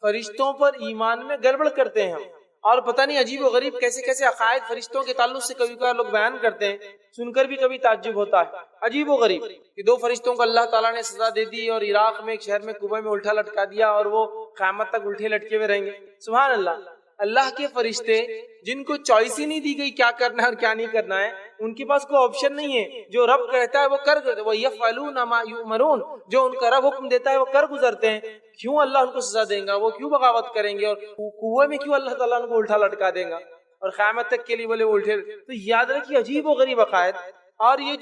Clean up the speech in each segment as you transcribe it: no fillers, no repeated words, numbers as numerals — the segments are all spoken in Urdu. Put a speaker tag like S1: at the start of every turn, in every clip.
S1: فرشتوں پر ایمان میں گڑبڑ کرتے ہیں ہم، اور پتہ نہیں عجیب و غریب کیسے کیسے عقائد فرشتوں کے تعلق سے کبھی کبھار لوگ بیان کرتے ہیں، سن کر بھی کبھی تعجب ہوتا ہے، عجیب و غریب کہ 2 فرشتوں کو اللہ تعالیٰ نے سزا دے دی اور عراق میں ایک شہر میں کنویں میں الٹا لٹکا دیا اور وہ قیامت تک الٹے لٹکے ہوئے رہیں گے۔ سبحان اللہ، اللہ کے فرشتے جن کو چوائس ہی نہیں دی گئی کیا کرنا ہے اور کیا نہیں کرنا ہے، ان کے پاس کوئی آپشن نہیں ہے، جو رب کہتا ہے وہ کر گزرتے، وَيَفْعَلُونَ مَا يُؤْمَرُونَ، جو ان کا رب حکم دیتا ہے وہ کر گزرتے ہیں۔ کیوں اللہ ان کو سزا دیں گا؟ وہ کیوں بغاوت کریں گے؟ اور کنویں میں کیوں اللہ تعالیٰ ان کو الٹا لٹکا دیں گا اور قیامت تک کے لیے بولے وہ الٹے؟ تو یاد رکھیے عجیب و غریب عقائد۔ اور یہ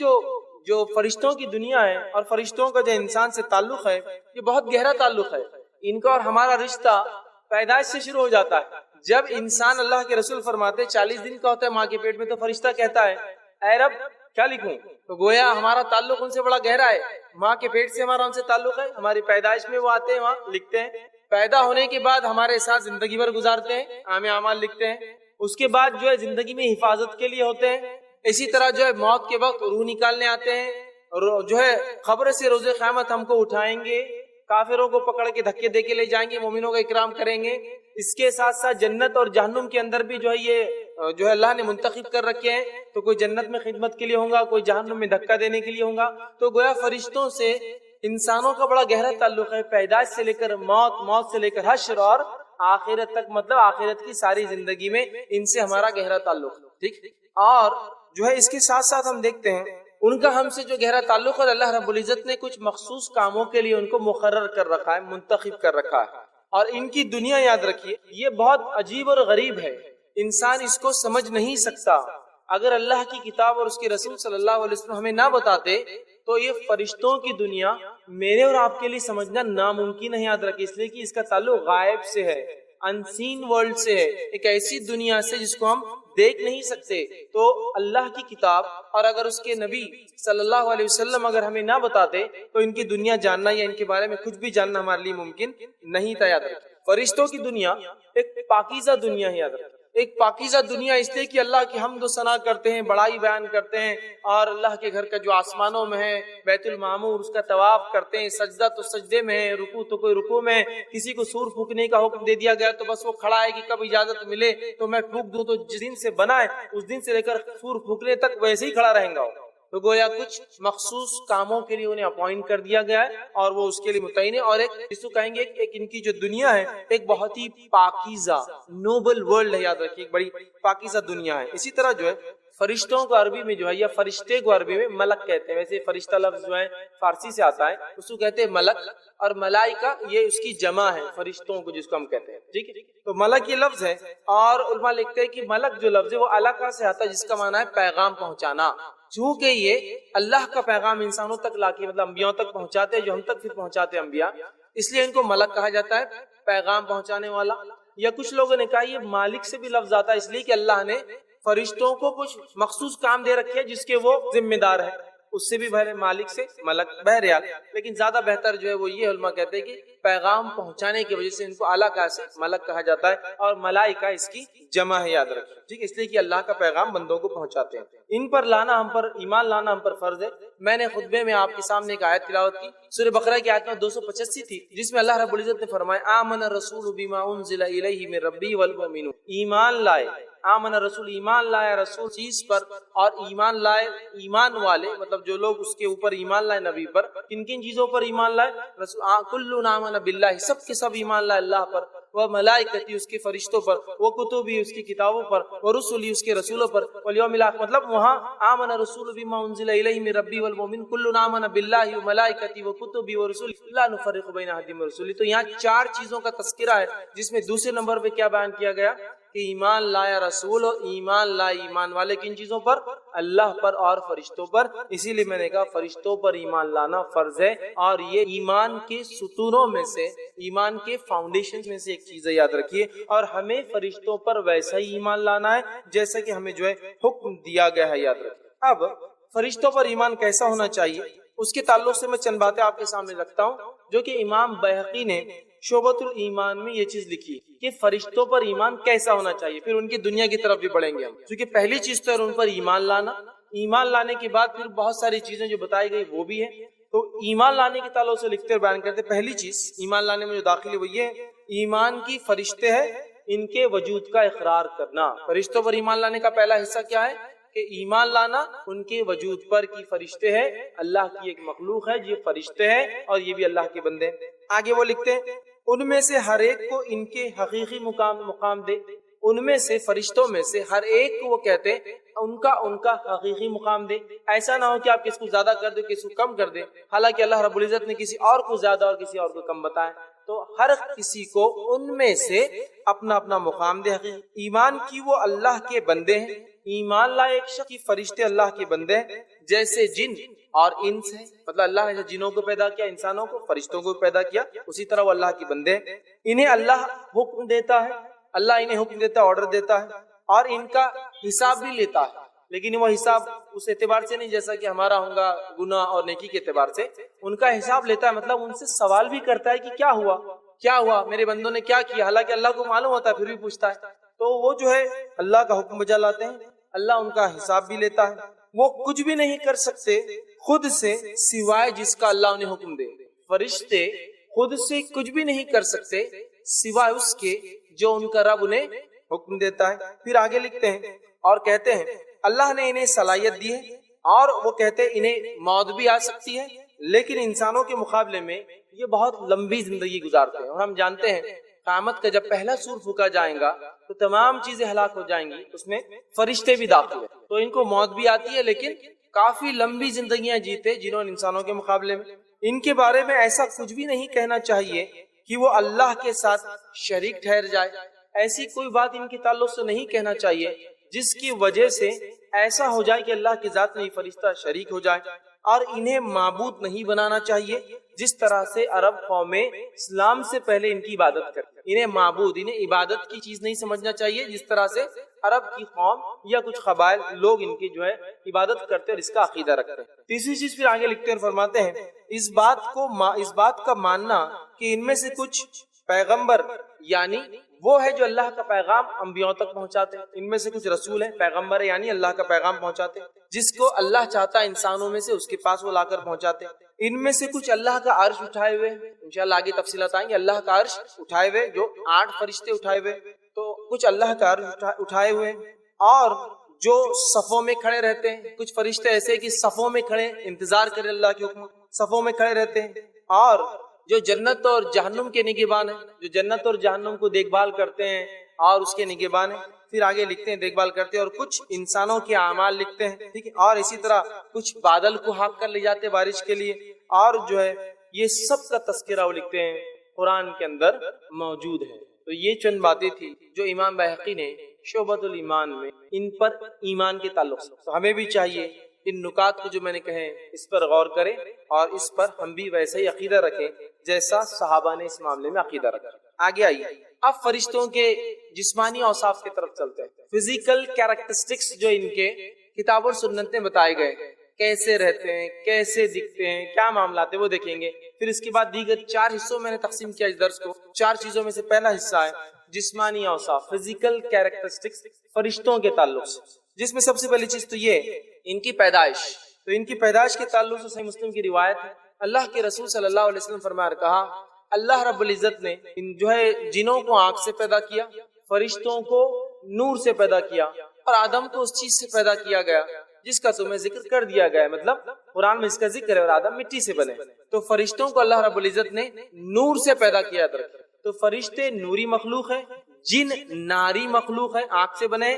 S1: جو فرشتوں کی دنیا ہے اور فرشتوں کا جو انسان سے تعلق ہے، یہ بہت گہرا تعلق ہے۔ ان کا اور ہمارا رشتہ پیدائش سے شروع ہو جاتا ہے۔ جب انسان، اللہ کے رسول فرماتے 40 دن کا ہوتا ہے ماں کے پیٹ میں، تو فرشتہ کہتا ہے اے رب کیا لکھوں؟ تو گویا ہمارا تعلق ان سے بڑا گہرا ہے، ماں کے پیٹ سے ہمارا ان سے تعلق ہے، ہماری پیدائش میں وہ آتے ہیں، وہاں لکھتے ہیں، پیدا ہونے کے بعد ہمارے ساتھ زندگی بھر گزارتے ہیں، اعمال لکھتے ہیں، اس کے بعد جو ہے زندگی میں حفاظت کے لیے ہوتے ہیں، اسی طرح جو ہے موت کے وقت روح نکالنے آتے ہیں، اور جو ہے قبر سے روز قیامت ہم کو اٹھائیں گے، کافروں کو پکڑ کے دھکے دے کے لے جائیں گے، مومنوں کا اکرام کریں گے۔ اس کے ساتھ ساتھ جنت اور جہنم کے اندر بھی جو ہے یہ جو ہے اللہ نے منتخب کر رکھے ہیں، تو کوئی جنت میں خدمت کے لیے ہوگا، کوئی جہنم میں دھکا دینے کے لیے ہوگا۔ تو گویا فرشتوں سے انسانوں کا بڑا گہرا تعلق ہے، پیدائش سے لے کر موت، موت سے لے کر حشر اور آخرت تک، مطلب آخرت کی ساری زندگی میں ان سے ہمارا گہرا تعلق ہے، ٹھیک۔ اور جو ہے اس کے ساتھ ساتھ ہم دیکھتے ہیں ان کا ہم سے جو گہرا تعلق ہے، اللہ رب العزت نے کچھ مخصوص کاموں کے لیے ان کو مقرر کر رکھا ہے، منتخب کر رکھا ہے۔ اور ان کی دنیا یاد رکھیے، یہ بہت عجیب اور غریب ہے، انسان اس کو سمجھ نہیں سکتا۔ اگر اللہ کی کتاب اور اس کے رسول صلی اللہ علیہ وسلم ہمیں نہ بتاتے تو یہ فرشتوں کی دنیا میرے اور آپ کے لیے سمجھنا ناممکن ہے۔ یاد رکھیے، اس لیے کہ اس کا تعلق غائب سے ہے، انسین ورلڈ سے ہے، ایک ایسی دنیا سے جس کو ہم دیکھ نہیں سکتے۔ تو اللہ کی کتاب اور اگر اس کے نبی صلی اللہ علیہ وسلم اگر ہمیں نہ بتاتے تو ان کی دنیا جاننا یا ان کے بارے میں کچھ بھی جاننا ہمارے لیے ممکن نہیں تھا۔ یاد رکھیں، فرشتوں کی دنیا ایک پاکیزہ دنیا ہے۔ یاد رکھیں، ایک پاکیزہ دنیا اس لیے کہ اللہ کی حمد و ثنا کرتے ہیں، بڑائی بیان کرتے ہیں، اور اللہ کے گھر کا جو آسمانوں میں ہے، بیت المعمور، اس کا طواف کرتے ہیں، سجدہ تو سجدے میں ہے، رکوع تو کوئی رکوع میں ہے۔ کسی کو سور پھونکنے کا حکم دے دیا گیا تو بس وہ کھڑا ہے کہ کب اجازت ملے تو میں پھونک دوں، تو جس دن سے بنا ہے اس دن سے لے کر سور پھونکنے تک ویسے ہی کھڑا رہیں گا۔ تو گویا کچھ مخصوص کاموں کے لیے انہیں اپوائنٹ کر دیا گیا ہے اور وہ اس کے لیے متعین ہے۔ اور ایک جس کو کہیں گے ایک ان کی جو دنیا ہے ایک بہت ہی پاکیزہ نوبل ورلڈ ہے۔ یاد رکھیے، ایک بڑی پاکیزہ دنیا ہے۔ اسی طرح جو ہے فرشتوں کو عربی میں جو ہے، یا فرشتے کو عربی میں ملک کہتے ہیں۔ ویسے فرشتہ لفظ جو ہے فارسی سے آتا ہے، اس کو کہتے ہیں ملک، اور ملائکہ یہ اس کی جمع ہے، فرشتوں کو جس کو ہم کہتے ہیں، ٹھیک ہے۔ تو ملک یہ لفظ ہے، اور علماء لکھتے ہیں کہ ملک جو لفظ ہے وہ علقہ سے آتا ہے، جس کا معنی ہے پیغام پہنچانا۔ چونکہ یہ اللہ کا پیغام انسانوں تک لا کے، مطلب انبیاء تک پہنچاتے ہیں، جو ہم تک پھر پہنچاتے ہیں انبیاء، اس لیے ان کو ملک کہا جاتا ہے، پیغام پہنچانے والا۔ یا کچھ لوگوں نے کہا یہ مالک سے بھی لفظ آتا ہے، اس لیے کہ اللہ نے فرشتوں کو کچھ مخصوص کام دے رکھے ہیں جس کے وہ ذمہ دار ہے، اس سے بھی بہر مالک سے ملک بہرحال۔ لیکن زیادہ بہتر جو ہے وہ یہ علماء کہتے ہیں کہ پیغام پہنچانے کی وجہ سے ان کو اعلیٰ کا سے ملک کہا جاتا ہے، اور ملائکہ اس کی جمع ہے۔ یاد رکھیں، ٹھیک، اس لیے کہ اللہ کا پیغام بندوں کو پہنچاتے ہیں۔ ان پر لانا ہم پر، ایمان لانا ہم پر فرض ہے۔ میں نے خطبے میں آپ کے سامنے ایک آیت تلاوت کی، سورہ بقرہ کی آیت 285 تھی، جس میں اللہ رب العزت نے فرمایا آمن الرسول بما انزل الیہ من ربی والمؤمنون، ایمان لائے، آمن الرسول ایمان لایا رسول چیز پر، اور ایمان لائے ایمان والے، مطلب جو لوگ اس کے اوپر ایمان لائے نبی پر۔ کن کن چیزوں پر ایمان لائے؟ کل آمن باللہ، سب کے سب ایمان لائے اللہ پر، وہ ملائکتی اس کے فرشتوں پر، وہ کتبی اس کی کتابوں پر، وہ رسولی اس کے رسولوں پر، والیوم الاخر، مطلب وہاں آمن الرسول بما انزل الیہ من ربی والمؤمنون کل آمن باللہ وملائکتی وکتبی ورسولی لا نفرق بین احد من رسولی۔ تو یہاں 4 چیزوں کا تذکرہ ہے، جس میں دوسرے نمبر پہ کیا بیان کیا گیا کہ ایمان لایا رسول، اور ایمان لائے ایمان والے کن چیزوں پر؟ اللہ پر اور فرشتوں پر۔ اسی لیے میں نے کہا فرشتوں پر ایمان لانا فرض ہے، اور یہ ایمان کے ستونوں میں سے، ایمان کے فاؤنڈیشن میں سے ایک چیز ہے، یاد رکھیے۔ اور ہمیں فرشتوں پر ویسا ہی ایمان لانا ہے جیسا کہ ہمیں جو ہے حکم دیا گیا ہے، یاد رکھیے۔ اب فرشتوں پر ایمان کیسا ہونا چاہیے، اس کے تعلق سے میں چند باتیں آپ کے سامنے رکھتا ہوں، جو کہ امام بیہقی نے شعبۃ الایمان میں یہ چیز لکھی کہ فرشتوں پر ایمان کیسا ہونا چاہیے، پھر ان کی دنیا کی طرف بھی بڑھیں گے ہم، کیونکہ پہلی چیز تو ہے ان پر ایمان لانا، ایمان لانے کے بعد پھر بہت ساری چیزیں جو بتائی گئی وہ بھی ہے۔ تو ایمان لانے کے تعلق سے لکھتے اور بیان کرتے، پہلی چیز ایمان لانے میں جو داخل ہے وہ یہ ہے ایمان کی فرشتے ہیں، ان کے وجود کا اقرار کرنا۔ فرشتوں پر ایمان لانے کا پہلا حصہ کیا ہے کہ ایمان لانا ان کے وجود پر کی فرشتے ہیں، اللہ کی ایک مخلوق ہے، یہ فرشتے ہیں اور یہ بھی اللہ کے بندے ہیں۔ آگے وہ لکھتے ہیں ان میں سے ہر ایک کو ان کے حقیقی مقام دے، ان میں سے فرشتوں میں سے ہر ایک کو وہ کہتے ہیں ان کا حقیقی مقام دے۔ ایسا نہ ہو کہ آپ کسی کو زیادہ کر دیں کسی کو کم کر دیں، حالانکہ اللہ رب العزت نے کسی اور کو زیادہ اور کسی اور کو کم بتایا، تو ہر کسی کو ان میں سے اپنا اپنا مقام دے۔ حقیقی ایمان کی وہ اللہ کے بندے ہیں، ایمان لائے ایک شخص کی فرشتے اللہ کے بندے ہیں، جیسے جن اور انس ہیں، مطلب اللہ نے جنوں کو پیدا کیا، انسانوں کو، فرشتوں کو پیدا کیا، اسی طرح وہ اللہ کے بندے ہیں۔ انہیں اللہ حکم دیتا ہے، اللہ انہیں حکم دیتا ہے، آرڈر دیتا ہے، اور ان کا حساب بھی لیتا ہے، لیکن وہ حساب اس اعتبار سے نہیں جیسا کہ ہمارا ہوگا گناہ اور نیکی کے اعتبار سے، ان کا حساب لیتا ہے، مطلب ان سے سوال بھی کرتا ہے کہ کیا ہوا میرے بندوں نے کیا کیا، حالانکہ اللہ کو معلوم ہوتا ہے پھر بھی پوچھتا ہے۔ تو وہ جو ہے اللہ کا حکم بجا لاتے ہیں، اللہ ان کا حساب بھی لیتا ہے۔ وہ کچھ بھی نہیں کر سکتے خود سے سوائے جس کا اللہ انہیں حکم دے۔ فرشتے خود سے کچھ بھی نہیں کر سکتے سوائے اس کے جو ان کا رب انہیں حکم دیتا ہے۔ پھر آگے لکھتے ہیں اور کہتے ہیں اللہ نے انہیں صلاحیت دی ہے، اور وہ کہتے ہیں انہیں موت بھی آ سکتی ہے، لیکن انسانوں کے مقابلے میں یہ بہت لمبی زندگی گزارتے ہیں، اور ہم جانتے ہیں قیامت کا جب پہلا سور پھونکا جائے گا تو تمام چیزیں ہلاک ہو جائیں گی، اس میں فرشتے بھی داخل ہیں، تو ان کو موت بھی آتی ہے لیکن کافی لمبی زندگیاں جیتے جنہوں نے انسانوں کے مقابلے میں۔ ان کے بارے میں ایسا کچھ بھی نہیں کہنا چاہیے کہ وہ اللہ کے ساتھ شریک ٹھہر جائے، ایسی کوئی بات ان کے تعلق سے نہیں کہنا چاہیے جس کی وجہ سے ایسا ہو جائے کہ اللہ کی ذات میں فرشتہ شریک ہو جائے، اور انہیں معبود نہیں بنانا چاہیے جس طرح سے عرب قومیں اسلام سے پہلے ان کی عبادت کرتے، انہیں معبود، انہیں عبادت کی چیز نہیں سمجھنا چاہیے جس طرح سے عرب کی قوم یا کچھ قبائل لوگ ان کی جو ہے عبادت کرتے اور اس کا عقیدہ رکھتے ہیں۔ تیسری چیز پھر آگے لکھتے ہیں، فرماتے ہیں اس بات کا ماننا کہ ان میں سے کچھ پیغمبر، یعنی وہ ہے جو اللہ کا پیغام انبیاء تک پہنچاتے ہیں، ان میں سے کچھ رسول ہیں، پیغمبر یعنی اللہ کا پیغام پہنچاتے ہیں، جس کو اللہ چاہتا ہے انسانوں میں سے اس کے پاس وہ لا کر پہنچاتے ہیں۔ ان میں سے کچھ اللہ کا عرش اٹھائے ہوئے، انشاءاللہ آگے تفصیلات آئیں گے، اللہ کا عرش اٹھائے ہوئے، جو 8 فرشتے اٹھائے ہوئے، تو کچھ اللہ کا عرش اٹھائے ہوئے، اور جو صفوں میں کھڑے رہتے ہیں، کچھ فرشتے ایسے کہ صفوں میں کھڑے انتظار کرے اللہ کے حکم، صفوں میں کھڑے رہتے ہیں، اور جو جنت اور جہنم کے نگہبان ہیں، جو جنت اور جہنم کو دیکھ بھال کرتے ہیں اور اس کے نگہبان ہیں۔ پھر آگے لکھتے ہیں دیکھ بھال کرتے ہیں، اور کچھ انسانوں کے اعمال لکھتے ہیں، ٹھیک ہے، اور اسی طرح کچھ بادل کو ہاک کر لے جاتے ہیں بارش کے لیے، اور جو ہے یہ سب کا تذکرہ وہ لکھتے ہیں قرآن کے اندر موجود ہے۔ تو یہ چند باتیں تھی جو امام بہقی نے شعبۃ الایمان میں ان پر ایمان کے تعلق سے، تو ہمیں بھی چاہیے ان نکات کو جو میں نے کہے اس پر غور کریں، اور اس پر ہم بھی ویسا ہی عقیدہ رکھیں جیسا صحابہ نے اس معاملے میں عقیدہ رکھا۔ آگے آئیے، اب فرشتوں کے جسمانی اوصاف کی طرف چلتے ہیں۔ فزیکل کیریکٹرسٹکس جو ان کے کتاب اور سنت میں بتائے گئے، کیسے رہتے ہیں، کیسے دکھتے ہیں، کیا معاملات ہیں، وہ دیکھیں گے۔ پھر اس کے بعد دیگر 4 حصوں میں نے تقسیم کیا اس درس کو، 4 چیزوں میں سے پہلا حصہ ہے جسمانی اوصاف، فزیکل کیریکٹرسٹکس فرشتوں کے تعلق سے، جس میں سب سے پہلی چیز تو یہ ان کی پیدائش۔ تو ان کی پیدائش کے تعلق سے صحیح مسلم کی روایت ہے، اللہ کے رسول صلی اللہ علیہ وسلم فرمایا کہا اللہ رب العزت نے جو ہے جنوں کو آنکھ سے پیدا کیا، فرشتوں کو نور سے پیدا کیا، اور آدم کو اس چیز سے پیدا کیا گیا جس کا تمہیں ذکر کر دیا گیا ہے، مطلب قرآن میں اس کا ذکر ہے، اور آدم مٹی سے بنے، تو فرشتوں کو اللہ رب العزت نے نور سے پیدا کیا تھا۔ تو فرشتے نوری مخلوق ہے، جن ناری مخلوق ہے، آنکھ سے بنے،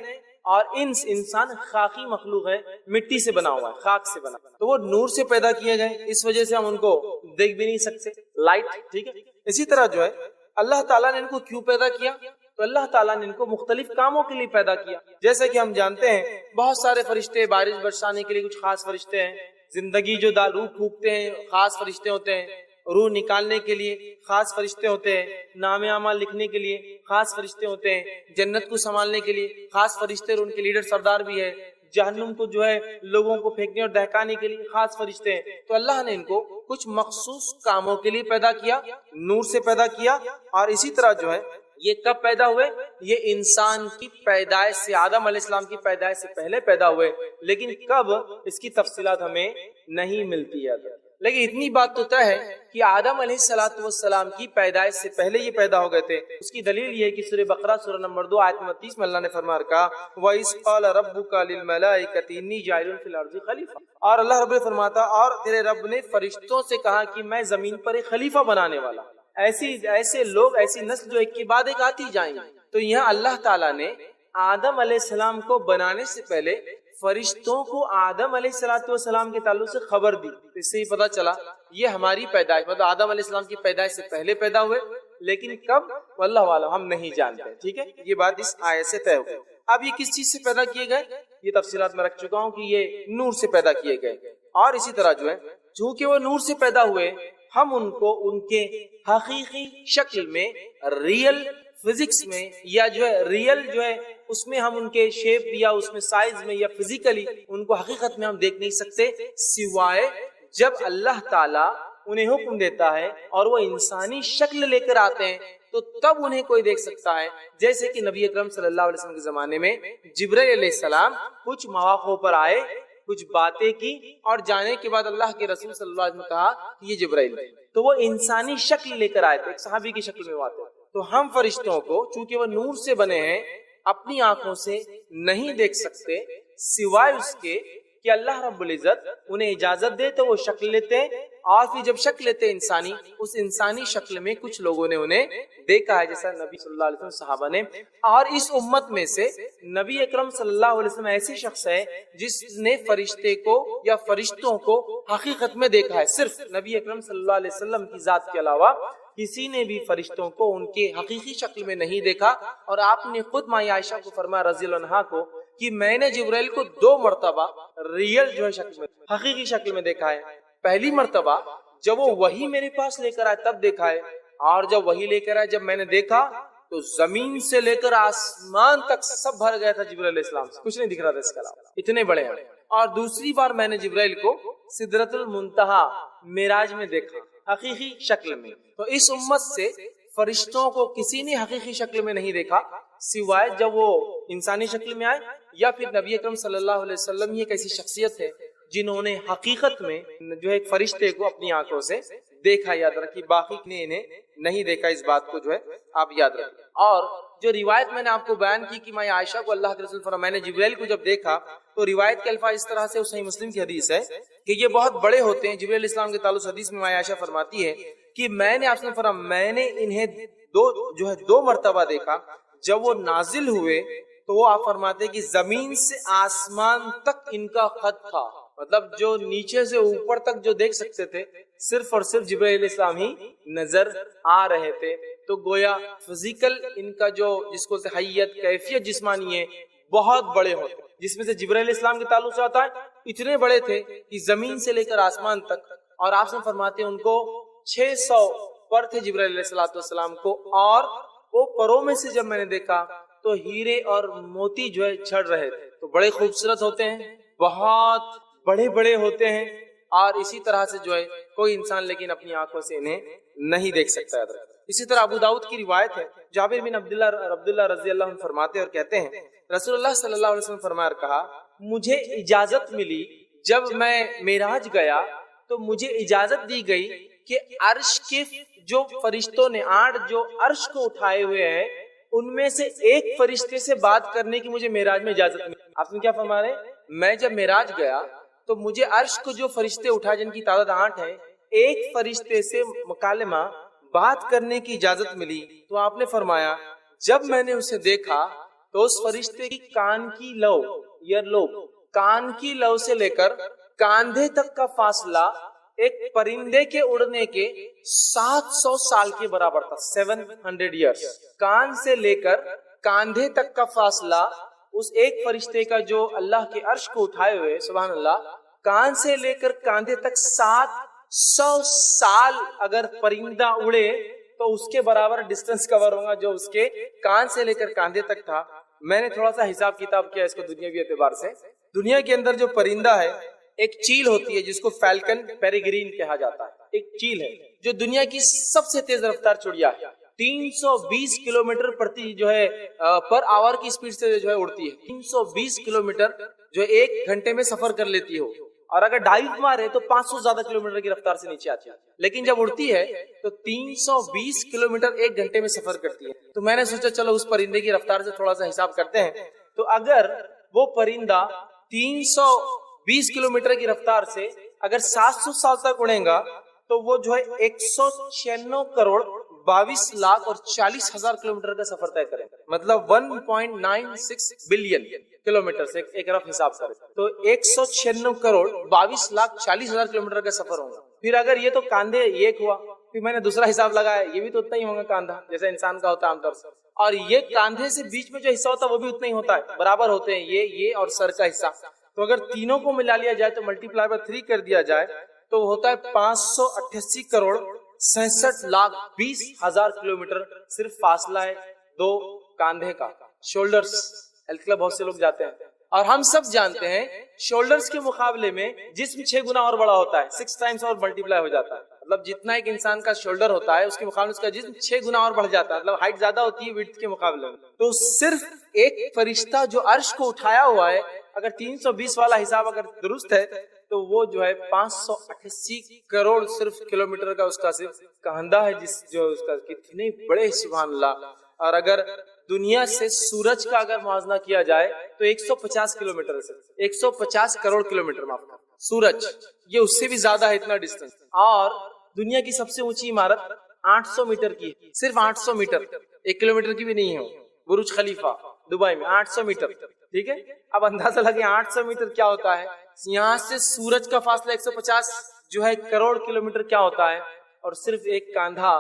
S1: اور انسان خاکی مخلوق ہے، مٹی سے بنا ہوا ہے، خاک سے بنا، تو وہ نور سے پیدا کیے گئے، اس وجہ سے ہم ان کو دیکھ بھی نہیں سکتے، لائٹ، ٹھیک ہے۔ اسی طرح جو ہے اللہ تعالیٰ نے ان کو کیوں پیدا کیا، تو اللہ تعالیٰ نے ان کو مختلف کاموں کے لیے پیدا کیا، جیسے کہ ہم جانتے ہیں بہت سارے فرشتے بارش برسانے کے لیے کچھ خاص فرشتے ہیں، زندگی جو روح پھونکتے ہیں خاص فرشتے ہوتے ہیں، روح نکالنے کے لیے خاص فرشتے ہوتے ہیں، نام اعمال لکھنے کے لیے خاص فرشتے ہوتے ہیں، جنت کو سنبھالنے کے لیے خاص فرشتے اور ان کے لیڈر سردار بھی ہے، جہنم کو جو ہے لوگوں کو پھینکنے اور دہکانے کے لیے خاص فرشتے ہیں۔ تو اللہ نے ان کو کچھ مخصوص کاموں کے لیے پیدا کیا، نور سے پیدا کیا، اور اسی طرح جو ہے یہ کب پیدا ہوئے، یہ انسان کی پیدائش سے، آدم علیہ السلام کی پیدائش سے پہلے پیدا ہوئے، لیکن کب اس کی تفصیلات ہمیں نہیں ملتی ہے۔ لیکن اتنی بات تو طے ہے کہ آدم علیہ السلام کی پیدائش سے پہلے یہ پیدا ہو گئے تھے۔ اس کی دلیل یہ ہے کہ سورہ بقرہ سورہ نمبر 2 آیت 29 میں اللہ نے فرمایا کہا وَإِذْ قَالَ رَبُّكَ لِلْمَلَائِكَةِ إِنِّي جَاعِلٌ فِي الْأَرْضِ خَلِيفَةً، اور اللہ رب فرماتا اور تیرے رب نے فرشتوں سے کہا کہ میں زمین پر ایک خلیفہ بنانے والا، ایسے لوگ ایسی نسل جو ایک کے بعد ایک آتی جائیں گی۔ تو یہاں اللہ تعالیٰ نے آدم علیہ السلام کو بنانے سے پہلے فرشتوں کو آدم علیہ السلام کے تعلق سے خبر دی۔ اس سے ہی پتا چلا یہ ہماری پیدائش، مطلب آدم علیہ السلام کی پیدائش سے پہلے پیدا ہوئے، لیکن کب واللہ عالم ہم نہیں جانتے۔ ٹھیک ہے، یہ بات اس آیت سے طے ہو گئی۔ اب یہ کس چیز سے پیدا کیے گئے، یہ تفصیلات میں رکھ چکا ہوں کہ یہ نور سے پیدا کیے گئے، اور اسی طرح جو ہے چونکہ وہ نور سے پیدا ہوئے، ہم ان کو ان کے حقیقی شکل میں ریئل فزکس میں یا جو ہے ریئل جو ہے اس میں ہم ان کے شیپ یا اس میں سائز میں یا فزیکلی ان کو حقیقت میں ہم دیکھ نہیں سکتے، سوائے جب اللہ تعالیٰ انہیں حکم دیتا ہے اور وہ انسانی شکل لے کر آتے ہیں تو تب انہیں کوئی دیکھ سکتا ہے۔ جیسے کہ نبی اکرم صلی اللہ علیہ وسلم کے زمانے میں جبرائیل علیہ السلام کچھ مواقع پر آئے، کچھ باتیں کی، اور جانے کے بعد اللہ کے رسول صلی اللہ علیہ وسلم نے کہا کہ یہ جبرائیل ہے، تو وہ انسانی شکل لے کر آئے تھے، ایک صحابی کی شکل میں وہ آتے۔ تو ہم فرشتوں کو چونکہ وہ نور سے بنے ہیں اپنی آنکھوں سے نہیں دیکھ سکتے، سوائے اس کے کہ اللہ رب العزت انہیں اجازت دے تو وہ شکل لیتے ہیں، اور پھر جب شکل لیتے ہیں انسانی، اس انسانی شکل میں کچھ لوگوں نے انہیں دیکھا ہے، جیسا نبی صلی اللہ علیہ وسلم صحابہ نے۔ اور اس امت میں سے نبی اکرم صلی اللہ علیہ وسلم ایسی شخص ہے جس نے فرشتے کو یا فرشتوں کو حقیقت میں دیکھا ہے۔ صرف نبی اکرم صلی اللہ علیہ وسلم کی ذات کے علاوہ کسی نے بھی فرشتوں کو ان کے حقیقی شکل میں نہیں دیکھا، اور آپ نے خود ماں عائشہ کو فرمایا رضی اللہ عنہا کو کہ میں نے جبرائیل کو 2 مرتبہ ریئل جو ہے شکل میں حقیقی شکل میں دیکھا ہے۔ پہلی مرتبہ جب وہ وحی میرے پاس لے کر آئے تب دیکھا ہے، اور جب وحی لے کر آئے جب میں نے دیکھا تو زمین سے لے کر آسمان تک سب بھر گیا تھا جبرائیل علیہ السلام سے، کچھ نہیں دکھ رہا تھا اس کے علاوہ، اتنے بڑے ہیں۔ اور دوسری بار میں نے جبرائیل کو سدرۃ المنتہا معراج میں دیکھا حقیقی شکل میں۔ تو اس امت سے فرشتوں کو کسی نے حقیقی شکل میں نہیں دیکھا، سوائے جب وہ انسانی شکل میں آئے، یا پھر نبی اکرم صلی اللہ علیہ وسلم ہی ایک ایسی شخصیت ہے جنہوں نے حقیقت میں جو ہے ایک فرشتے کو اپنی آنکھوں سے دیکھا۔ یاد رکھیے باقی نے انہیں نہیں دیکھا، اس بات کو جو ہے آپ یاد رکھیے۔ اور جو روایت میں نے آپ کو بیان کی کہ میں عائشہ کو اللہ کے رسول فرمایا میں نے جبرائیل کو جب دیکھا، تو روایت کے الفاظ اس طرح سے صحیح مسلم کی حدیث ہے کہ یہ بہت بڑے ہوتے ہیں۔ جبرائیل علیہ السلام کے تعلق حدیث میں عائشہ فرماتی ہے کہ میں نے آپ سے فرمایا میں نے انہیں 2 مرتبہ دیکھا، جب وہ نازل ہوئے تو وہ آپ فرماتے کہ زمین سے آسمان تک ان کا خط تھا، مطلب جو نیچے سے اوپر تک جو دیکھ سکتے تھے صرف اور صرف جبرائیل علیہ السلام ہی نظر آ رہے تھے۔ تو گویا فزیکل ان کا جو جس کو حیت کیفیت جسمانی ہے بہت بڑے ہوتے، جس میں سے جبرائیل علیہ السلام کے تعلق سے آتا ہے اتنے بڑے تھے کہ زمین سے لے کر آسمان تک، اور آپ سے فرماتے ہیں ان کو 600 پر تھے جبرائیل علیہ السلام کو، اور وہ پروں میں سے جب میں نے دیکھا تو ہیرے اور موتی جو ہے چھڑ رہے تھے۔ تو بڑے خوبصورت ہوتے ہیں، بہت بڑے بڑے ہوتے ہیں، اور اسی طرح سے جو ہے کوئی انسان لیکن اپنی آنکھوں سے انہیں نہیں دیکھ سکتا ہے۔ اسی طرح ابو داؤد کی روایت ہے، جابر بن عبداللہ رضی اللہ عنہ فرماتے اور کہتے ہیں رسول اللہ صلی اللہ علیہ وسلم فرمایا کہا مجھے اجازت ملی جب میں معراج گیا تو مجھے اجازت دی گئی کہ عرش کے جو فرشتوں نے 8 جو عرش کو اٹھائے ہوئے ہیں ان میں سے ایک فرشتے سے بات کرنے کی مجھے معراج میں اجازت ملی۔ آپ نے کیا فرما رہے ہیں؟ میں جب معراج گیا تو مجھے عرش کو جو فرشتے اٹھائے جن کی تعداد 8 ہے، ایک فرشتے سے مکالمہ بات کرنے کی اجازت ملی۔ تو آپ نے فرمایا جب میں نے اسے دیکھا تو اس فرشتے کی کان کی لو کان کی لو سے لے کر کاندھے تک کا فاصلہ ایک پرندے کے اڑنے کے 700 سال کے برابر تھا، 700 ایئرس۔ کان سے لے کر کاندھے تک کا فاصلہ اس ایک فرشتے کا جو اللہ کے عرش کو اٹھائے ہوئے، سبحان اللہ، کان سے لے کر کاندھے تک 700 سال اگر پرندہ اڑے تو اس کے برابر ڈسٹنس کور ہوگا جو اس کے کان سے لے کر کاندھے تک تھا۔ میں نے تھوڑا سا حساب کتاب کیا اس کو دنیاوی اعتبار سے۔ دنیا کے اندر جو پرندہ ہے ایک چیل ہوتی ہے جس کو فیلکن پیریگرین کہا جاتا ہے، ایک چیل ہے جو دنیا کی سب سے تیز رفتار چڑیا ہے، 320 کلومیٹر پر آور کی سپیڈ سے جو ہے اڑتی ہے، 320 کلومیٹر جو 1 گھنٹے میں سفر کر لیتی ہو، اور اگر ڈائیو مارے تو 500 زیادہ کلومیٹر کی رفتار سے نیچے آتی ہے، لیکن جب اڑتی ہے تو 320 کلومیٹر ایک گھنٹے میں سفر کرتی ہے۔ تو میں نے سوچا چلو اس پرندے کی رفتار سے تھوڑا سا حساب کرتے ہیں، تو اگر وہ پرندہ 320 کلومیٹر کی رفتار سے اگر 700 سال تک اڑے گا تو وہ جو ہے 196 کروڑ 22 لاکھ اور 40 ہزار کلومیٹر کا سفر طے کریں، مطلب 1.96 بلین کلومیٹر سے ایک رف حساب کریں تو 196 کروڑ 22 لاکھ 40 ہزار کلومیٹر کا سفر ہوگا۔ پھر اگر یہ تو کاندھے ایک ہوا، پھر میں نے دوسرا حساب لگایا، یہ بھی تو اتنا ہی ہوگا کاندھا جیسا انسان کا ہوتا ہے عام طور سے، اور یہ کاندھے سے بیچ میں جو حصہ ہوتا ہے وہ بھی اتنا ہی ہوتا ہے، برابر ہوتے ہیں یہ اور سر کا حصہ۔ تو اگر تینوں کو ملا لیا جائے تو ملٹی پلائی بائی 3 کر دیا جائے تو ہوتا ہے 588 کروڑ 66 لاکھ 20 ہزار کلومیٹر صرف فاصلہ ہے دو کاندھے کا، شولڈرز۔ ہیلتھ کلب بہت سے لوگ جاتے ہیں اور ہم سب جانتے ہیں شولڈرز کے مقابلے میں جسم 6 گنا اور بڑا ہوتا ہے، 6 ٹائمز اور ملٹی پلائی ہو جاتا ہے، مطلب جتنا ایک انسان کا شولڈر ہوتا ہے اس کے مقابلے اس کا جسم 6 گنا اور بڑھ جاتا ہے، مطلب ہائٹ زیادہ ہوتی ہے وڈتھ کے مقابلے میں۔ تو صرف ایک فرشتہ جو عرش کو اٹھایا ہوا ہے، اگر 320 والا حساب اگر درست ہے تو وہ جو ہے 588 کروڑ صرف کلومیٹر کا اس کا صرف کاندھا ہے، جس جو اس کا کتنے بڑے، سبحان اللہ۔ اور اگر دنیا سے سورج کا اگر موازنہ کیا جائے تو 150 کلومیٹر سے 150 کروڑ کلومیٹر معاف کر سورج، یہ اس سے بھی زیادہ ہے اتنا ڈسٹینس۔ اور دنیا کی سب سے اونچی عمارت 800 میٹر کی، صرف 800 میٹر، 1 کلومیٹر کی بھی نہیں ہے، برج خلیفہ دبئی میں 800 میٹر، ٹھیک ہے۔ اب اندازہ لگے 800 میٹر کیا ہوتا ہے، یہاں سے سورج کا فاصلہ 150 جو ہے کروڑ کلومیٹر کیا ہوتا ہے، اور صرف ایک کاندھا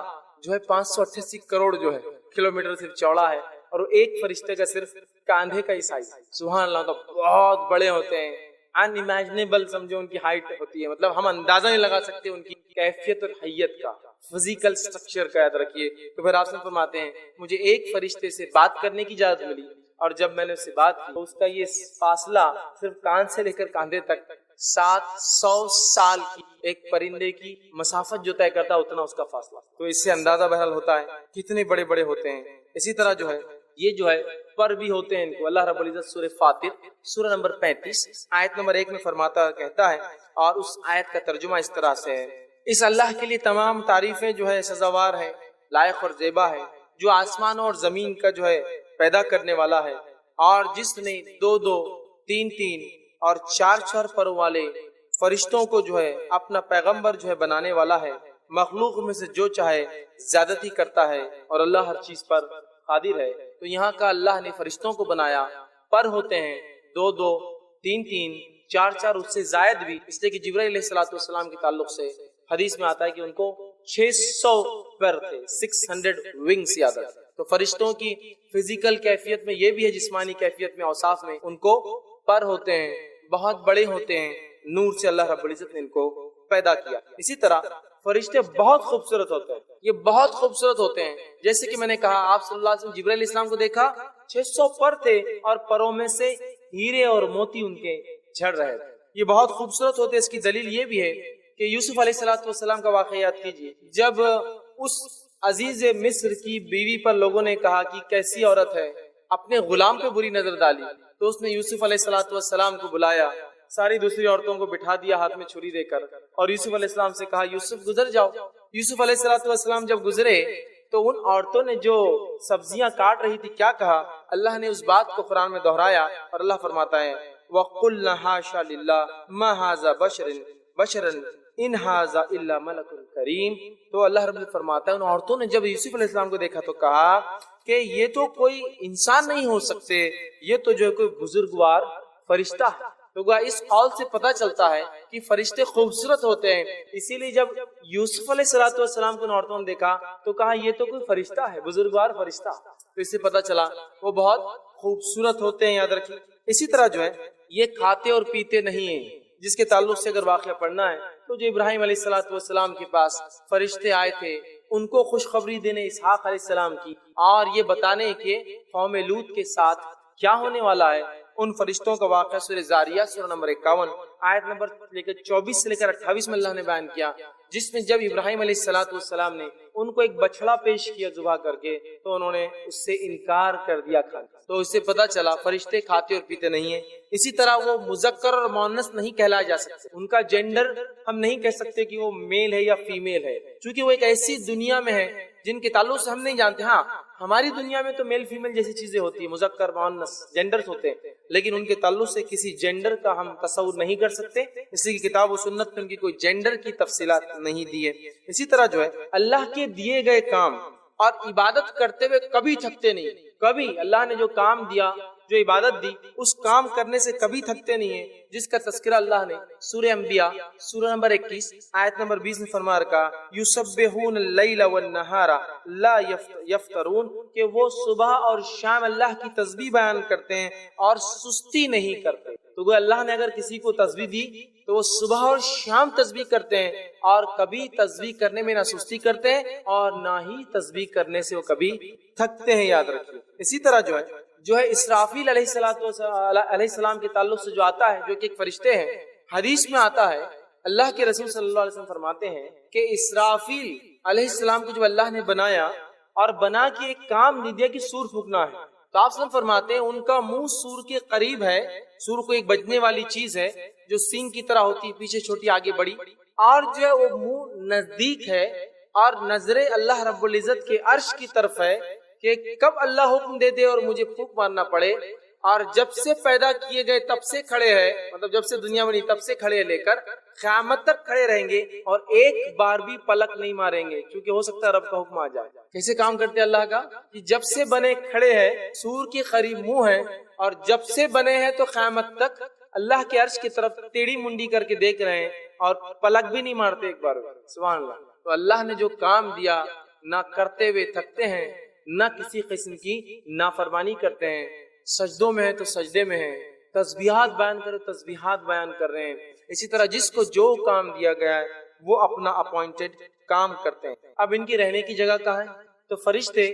S1: جو ہے 588 کروڑ جو ہے کلومیٹر صرف چوڑا ہے، اور ایک فرشتے کا صرف کاندھے کا ہی سائز، سبحان اللہ۔ تو بہت بڑے ہوتے ہیں، ان امیجنیبل سمجھو ان کی ہائٹ ہوتی ہے، مطلب ہم اندازہ نہیں لگا سکتے ان کی کیفیت اور حیت کا، فزیکل سٹرکچر کا یاد رکھیے۔ تو پھر آپ سے فرماتے ہیں مجھے ایک فرشتے سے بات کرنے کی اجازت ملی، اور جب میں نے اس سے بات کی تو اس کا یہ فاصلہ صرف کان سے لے کر کاندھے تک 700 سال کی ایک پرندے کی مسافت جو طے کرتا ہے اتنا اس کا فاصلہ۔ تو اس سے اندازہ بہرحال ہوتا ہے کتنے بڑے بڑے ہوتے ہیں۔ اسی طرح جو ہے یہ جو ہے پر بھی ہوتے ہیں، ان کو اللہ رب العزت سورہ فاطر سورہ نمبر 35 آیت نمبر 1 میں فرماتا کہتا ہے، اور اس آیت کا ترجمہ اس طرح سے ہے، اس اللہ کے لیے تمام تعریفیں جو ہے سزاوار ہیں، لائق اور زیبا ہے، جو آسمانوں اور زمین کا جو ہے پیدا کرنے والا ہے، اور جس نے 2 3 اور 4 پروں والے فرشتوں کو جو ہے اپنا پیغمبر جو ہے بنانے والا ہے، مخلوق میں سے جو چاہے زیادتی کرتا ہے، اور اللہ ہر چیز پر قادر ہے۔ تو یہاں کا اللہ نے فرشتوں کو بنایا، پر ہوتے ہیں 2 3 4 اس سے زائد بھی، اس لیے کہ جبرائیل علیہ الصلوۃ والسلام کے تعلق سے حدیث میں آتا ہے کہ ان کو 600 پر تھے، 600 ونگز یاد ہے۔ تو فرشتوں کی فزیکل کیفیت میں یہ بھی ہے، جسمانی کیفیت میں، اوصاف میں ان کو پر ہوتے ہیں، بہت بڑے ہوتے ہیں، نور سے اللہ رب العزت نے ان کو پیدا کیا۔ اسی طرح فرشتے بہت خوبصورت ہوتے ہیں، یہ بہت خوبصورت ہوتے ہیں، جیسے کہ میں نے کہا آپ صلی اللہ علیہ وسلم جبرائیل علیہ السلام کو دیکھا 600 پر تھے، اور پروں میں سے ہیرے اور موتی ان کے جھڑ رہے تھے، یہ بہت خوبصورت ہوتے ہیں۔ اس کی دلیل یہ بھی ہے کہ یوسف علیہ السلام کا واقعہ یاد کیجیے، جب اس عزیز مصر کی بیوی پر لوگوں نے کہا کہ کیسی عورت ہے، اپنے غلام پہ بری نظر ڈالی، تو اس نے یوسف علیہ السلام کو بلایا، ساری دوسری عورتوں کو بٹھا دیا ہاتھ میں چھری دے کر، اور یوسف علیہ السلام سے کہا یوسف گزر جاؤ۔ یوسف علیہ السلام جب گزرے تو ان عورتوں نے جو سبزیاں کاٹ رہی تھی کیا کہا، اللہ نے اس بات کو قرآن میں دہرایا، اور اللہ فرماتا ہے وَقُلْنَا حَاشَا لِلَّهِ مَا هَذَا بَشَرًا إِنْ هَذَا إِلَّا مَلَكٌ كَرِيمٌ۔ تو اللہ رب العزت فرماتا ہے ان عورتوں نے جب یوسف علیہ السلام کو دیکھا تو کہا کہ یہ تو کوئی انسان نہیں ہو سکتے، یہ تو جو کوئی بزرگوار فرشتہ ہے۔ تو اس قول سے پتہ چلتا ہے کہ فرشتے خوبصورت ہوتے ہیں، اسی لیے جب یوسف علیہ السلام کو ان عورتوں نے دیکھا تو کہا یہ تو کوئی فرشتہ ہے، بزرگوار فرشتہ۔ تو اس سے پتہ چلا وہ بہت خوبصورت ہوتے ہیں، یاد رکھیں۔ اسی طرح جو ہے یہ کھاتے اور پیتے نہیں ہیں، جس کے تعلق سے اگر واقعہ پڑھنا ہے تو جو ابراہیم علیہ السلام کے پاس فرشتے آئے تھے، ان کو خوشخبری دینے اسحاق علیہ السلام کی، اور یہ بتانے کہ قوم لوط کے ساتھ کیا ہونے والا ہے، ان فرشتوں کا واقعہ سورہ زاریات سورہ نمبر 51 آیت نمبر 24 سے لے کر 28 میں اللہ نے بیان کیا۔ جس میں جب ابراہیم علیہ السلام نے ان کو ایک بچڑا پیش کیا ذبح کر کے تو انہوں نے اس سے انکار کر دیا کھانا، تو اس سے پتہ چلا فرشتے کھاتے اور پیتے نہیں ہیں۔ اسی طرح وہ مذکر اور مؤنث نہیں کہلائے جا سکتے، ان کا جینڈر ہم نہیں کہہ سکتے کہ وہ میل ہے یا فیمیل ہے، چونکہ وہ ایک ایسی دنیا میں ہے جن کے تعلق سے ہم نہیں جانتے۔ ہاں ہماری دنیا میں تو میل فیمیل جیسی چیزیں ہوتی ہیں، مذکر مؤنث جینڈرز ہوتے ہیں، لیکن ان کے تعلق سے کسی جینڈر کا ہم تصور نہیں کر سکتے، اس لیے کتاب و سنت میں ان کی کوئی جینڈر کی تفصیلات نہیں دی ہے۔ اسی طرح جو ہے اللہ کے دیے گئے کام اور عبادت کرتے ہوئے کبھی تھکتے نہیں، کبھی اللہ نے جو کام دیا، جو عبادت دی، اس کام کرنے سے کبھی تھکتے نہیں ہیں، جس کا تذکرہ اللہ نے سورہ انبیاء سورہ نمبر 21 آیت نمبر 20 میں فرما رکھا، یسبحون اللیل والنہار لا یفترون، کہ وہ صبح اور شام اللہ کی تسبیح بیان کرتے ہیں اور سستی نہیں کرتے۔ تو وہ اللہ نے اگر کسی کو تسبیح دی تو وہ صبح اور شام تسبیح کرتے ہیں اور کبھی تسبیح کرنے میں نہ سستی کرتے ہیں اور نہ ہی تسبیح کرنے سے وہ کبھی تھکتے ہیں، یاد رکھیے۔ اسی طرح جو ہے اسرافیل علیہ السلام کے تعلق سے جو آتا ہے، جو کہ ایک فرشتے ہیں، حدیث میں آتا ہے اللہ کے رسول صلی اللہ علیہ وسلم فرماتے ہیں کہ اسرافیل علیہ السلام کو جو اللہ نے بنایا اور بنا کے ایک کام نہیں دیا کہ سور پھونکنا ہے، تو آپ صلی اللہ علیہ وسلم فرماتے ہیں ان کا منہ سور کے قریب ہے، سور کو ایک بجنے والی چیز ہے جو سینگ کی طرح ہوتی ہے، پیچھے چھوٹی آگے بڑی، اور جو ہے وہ منہ نزدیک ہے اور نظریں اللہ رب العزت کے عرش کی طرف ہے کہ کب اللہ حکم دے دے اور مجھے پھونک مارنا پڑے، اور جب سے پیدا کیے گئے تب سے کھڑے ہیں، مطلب جب سے دنیا بنی تب سے کھڑے لے کر قیامت تک کھڑے رہیں گے اور ایک بار بھی پلک نہیں ماریں گے، کیونکہ ہو سکتا ہے رب کا حکم آ جائے۔ کیسے کام کرتے اللہ کا کہ جب سے بنے کھڑے ہیں، سور کے قریب منہ ہے، اور جب سے بنے ہیں تو قیامت تک اللہ کے عرش کی طرف ٹیڑھی منڈی کر کے دیکھ رہے ہیں اور پلک بھی نہیں مارتے ایک بار۔ سبحان اللہ۔ تو اللہ نے جو کام دیا نہ کرتے ہوئے تھکتے ہیں، نہ کسی قسم کی نافرمانی کرتے ہیں، سجدوں میں ہے تو سجدے میں ہے، تسبیحات بیان کرے تسبیحات بیان کر رہے ہیں۔ اسی طرح جس کو جو کام دیا گیا ہے وہ اپنا اپوائنٹڈ کام کرتے ہیں۔ اب ان کی رہنے کی جگہ کہاں ہے؟ تو فرشتے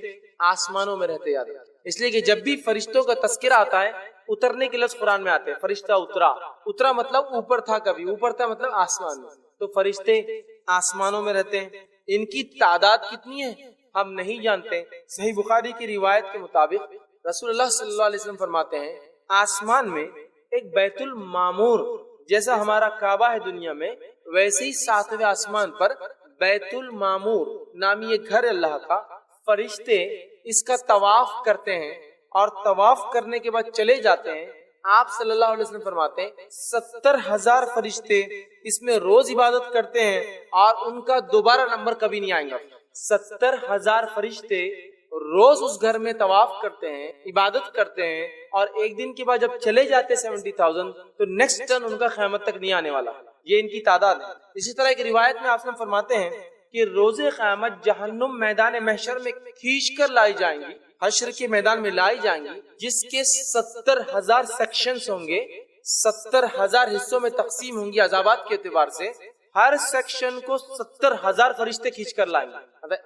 S1: آسمانوں میں رہتے یاد، اس لیے کہ جب بھی فرشتوں کا تذکرہ آتا ہے، اترنے کے لفظ قرآن میں آتے ہیں، فرشتہ اترا مطلب اوپر تھا، کبھی اوپر تھا مطلب آسمان میں، تو فرشتے آسمانوں میں رہتے ہیں۔ ان کی تعداد کتنی ہے ہم نہیں جانتے۔ صحیح بخاری کی روایت کے مطابق رسول اللہ صلی اللہ علیہ وسلم فرماتے ہیں آسمان میں ایک بیت المعمور، جیسا ہمارا کعبہ ہے دنیا میں، ویسے ہی 7ویں آسمان پر بیت المعمور نامی ایک گھر اللہ کا، فرشتے اس کا طواف کرتے ہیں اور طواف کرنے کے بعد چلے جاتے ہیں۔ آپ صلی اللہ علیہ وسلم فرماتے ہیں 70,000 فرشتے اس میں روز عبادت کرتے ہیں اور ان کا دوبارہ نمبر کبھی نہیں آئیں گا۔ 70,000 فرشتے روز اس گھر میں طواف کرتے ہیں، عبادت کرتے ہیں، اور ایک دن کے بعد جب چلے جاتے 70,000 تو نیکسٹ ٹرن ان کا قیامت تک نہیں آنے والا۔ یہ ان کی تعداد ہے۔ اسی طرح ایک روایت میں آپ فرماتے ہیں کہ روز قیامت جہنم میدان محشر میں کھینچ کر لائی جائیں گی، حشر کے میدان میں لائی جائیں گی، جس کے 70,000 سیکشنز ہوں گے، 70,000 حصوں میں تقسیم ہوں گی عذابات کے اعتبار سے۔ ہر سیکشن کو 70,000 فرشتے کھینچ کر لائیں گے، مطلب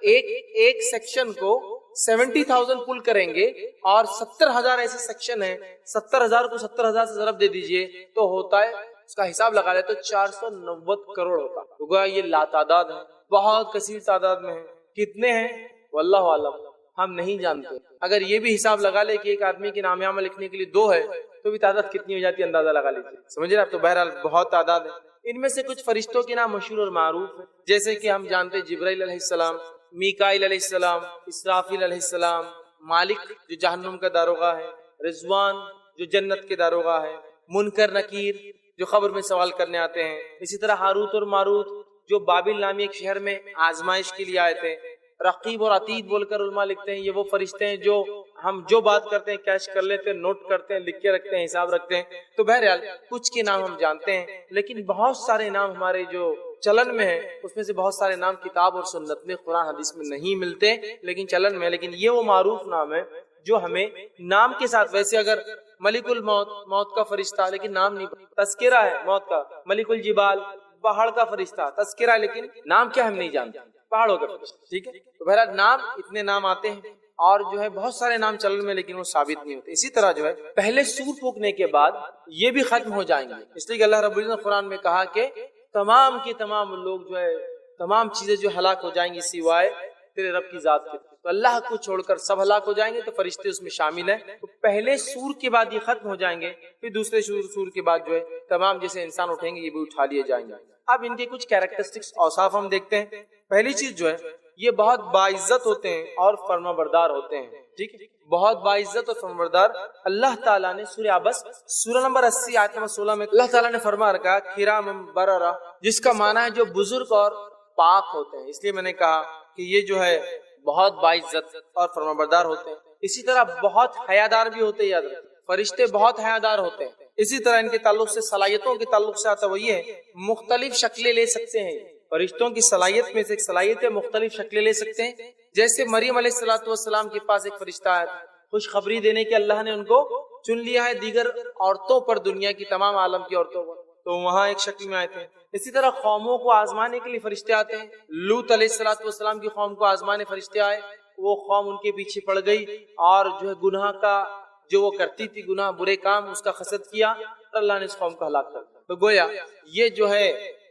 S1: ایک سیکشن کو 70,000 پل کریں گے، اور 70,000 ایسے سیکشن ہیں، 70,000 کو 70,000 سے ضرب دے دیجئے تو ہوتا ہے، اس کا حساب لگا لے تو 490 کروڑ ہوتا۔ تو گویا یہ لاتعداد ہے، بہت کثیر تعداد میں ہے۔ کتنے ہیں واللہ عالم، ہم نہیں جانتے۔ اگر یہ بھی حساب لگا لے کہ ایک آدمی کے نام نامہ لکھنے کے لیے 2 ہے تو بھی تعداد کتنی ہو جاتی ہے اندازہ لگا لیجیے، سمجھ رہے آپ؟ تو بہرحال بہت تعداد ہے۔ ان میں سے کچھ فرشتوں کے نام مشہور اور معروف ہیں، جیسے کہ ہم جانتے ہیں جبرائیل علیہ السلام، میکائیل علیہ السلام، اسرافیل علیہ السلام، مالک جو جہنم کا داروغہ ہے، رضوان جو جنت کے داروغہ ہے، منکر نکیر جو قبر میں سوال کرنے آتے ہیں، اسی طرح ہاروت اور ماروت جو بابل نامی ایک شہر میں آزمائش کے لیے آئے تھے، رقیب اور عتید بول کر علماء لکھتے ہیں یہ وہ فرشتے ہیں جو ہم جو بات کرتے ہیں کیش کر لیتے ہیں، نوٹ کرتے ہیں، لکھ کے رکھتے ہیں، حساب رکھتے ہیں۔ تو بہرحال کچھ کے نام ہم جانتے ہیں، لیکن بہت سارے نام ہمارے جو چلن میں ہے اس میں سے بہت سارے نام کتاب اور سنت میں، قرآن حدیث میں نہیں ملتے، لیکن چلن میں، لیکن یہ وہ معروف نام ہے جو ہمیں نام کے ساتھ، ویسے اگر ملک الموت موت کا فرشتہ لیکن نام نہیں، تذکرہ ہے موت کا، ملک الجبال پہاڑ کا فرشتہ تذکرہ، لیکن نام کیا ہم نہیں جانتے، پہاڑوں کا فرشتہ، ٹھیک ہے۔ تو بہرحال نام اتنے نام آتے ہیں اور جو ہے بہت سارے نام چلن میں لیکن وہ ثابت نہیں ہوتے۔ اسی طرح جو ہے پہلے سور پھونکنے کے بعد یہ بھی ختم ہو جائیں گے، اس لیے کہ اللہ رب العزت نے قرآن میں کہا کہ تمام کے تمام لوگ جو ہے تمام چیزیں جو ہلاک ہو جائیں گی سوائے تیرے رب کی ذات کے، تو اللہ کو چھوڑ کر سب ہلاک ہو جائیں گے، تو فرشتے اس میں شامل ہیں۔ تو پہلے سور کے بعد یہ ختم ہو جائیں گے، پھر دوسرے سور کے بعد جو ہے تمام جیسے انسان اٹھیں گے یہ بھی اٹھا لیے جائیں گے۔ اب ان کے کچھ کیریکٹرسٹکس اوصاف ہم دیکھتے ہیں۔ پہلی چیز جو ہے یہ بہت باعزت ہوتے ہیں اور فرما بردار ہوتے ہیں، ٹھیک ہے، بہت باعزت اور فرما بردار۔ اللہ تعالیٰ نے سورہ عبس سورہ نمبر 80 آیت نمبر 16 میں اللہ تعالیٰ نے فرما رکھا کرام بررہ، جس کا معنی ہے جو بزرگ اور پاک ہوتے ہیں۔ اس لیے میں نے کہا کہ یہ جو ہے بہت باعزت اور فرما بردار ہوتے ہیں۔ اسی طرح بہت حیادار بھی ہوتے ہیں، یاد رکھیں فرشتے بہت حیادار ہوتے ہیں۔ اسی طرح ان کے تعلق سے صلاحیتوں کے تعلق سے آتا وہ یہ ہے مختلف شکلیں لے سکتے ہیں۔ فرشتوں کی صلاحیت میں سے ایک صلاحیت ہے مختلف شکلیں لے سکتے ہیں۔ جیسے مریم علیہ السلام کے پاس ایک فرشتہ ہے، خوشخبری دینے کے اللہ نے ان کو چن لیا ہے دیگر عورتوں پر، دنیا کی تمام عالم کی عورتوں پر، تو وہاں ایک شکل میں آئے تھے۔ اسی طرح قوموں کو آزمانے کے لیے فرشتے آتے ہیں۔ لوط علیہ السلام کی قوم کو آزمانے فرشتے آئے، وہ قوم ان کے پیچھے پڑ گئی اور جو ہے گناہ کا جو وہ کرتی تھی، گناہ برے کام، اس کا قصد کیا، اللہ نے اس قوم کو ہلاک کر دیا۔ تو گویا یہ جو ہے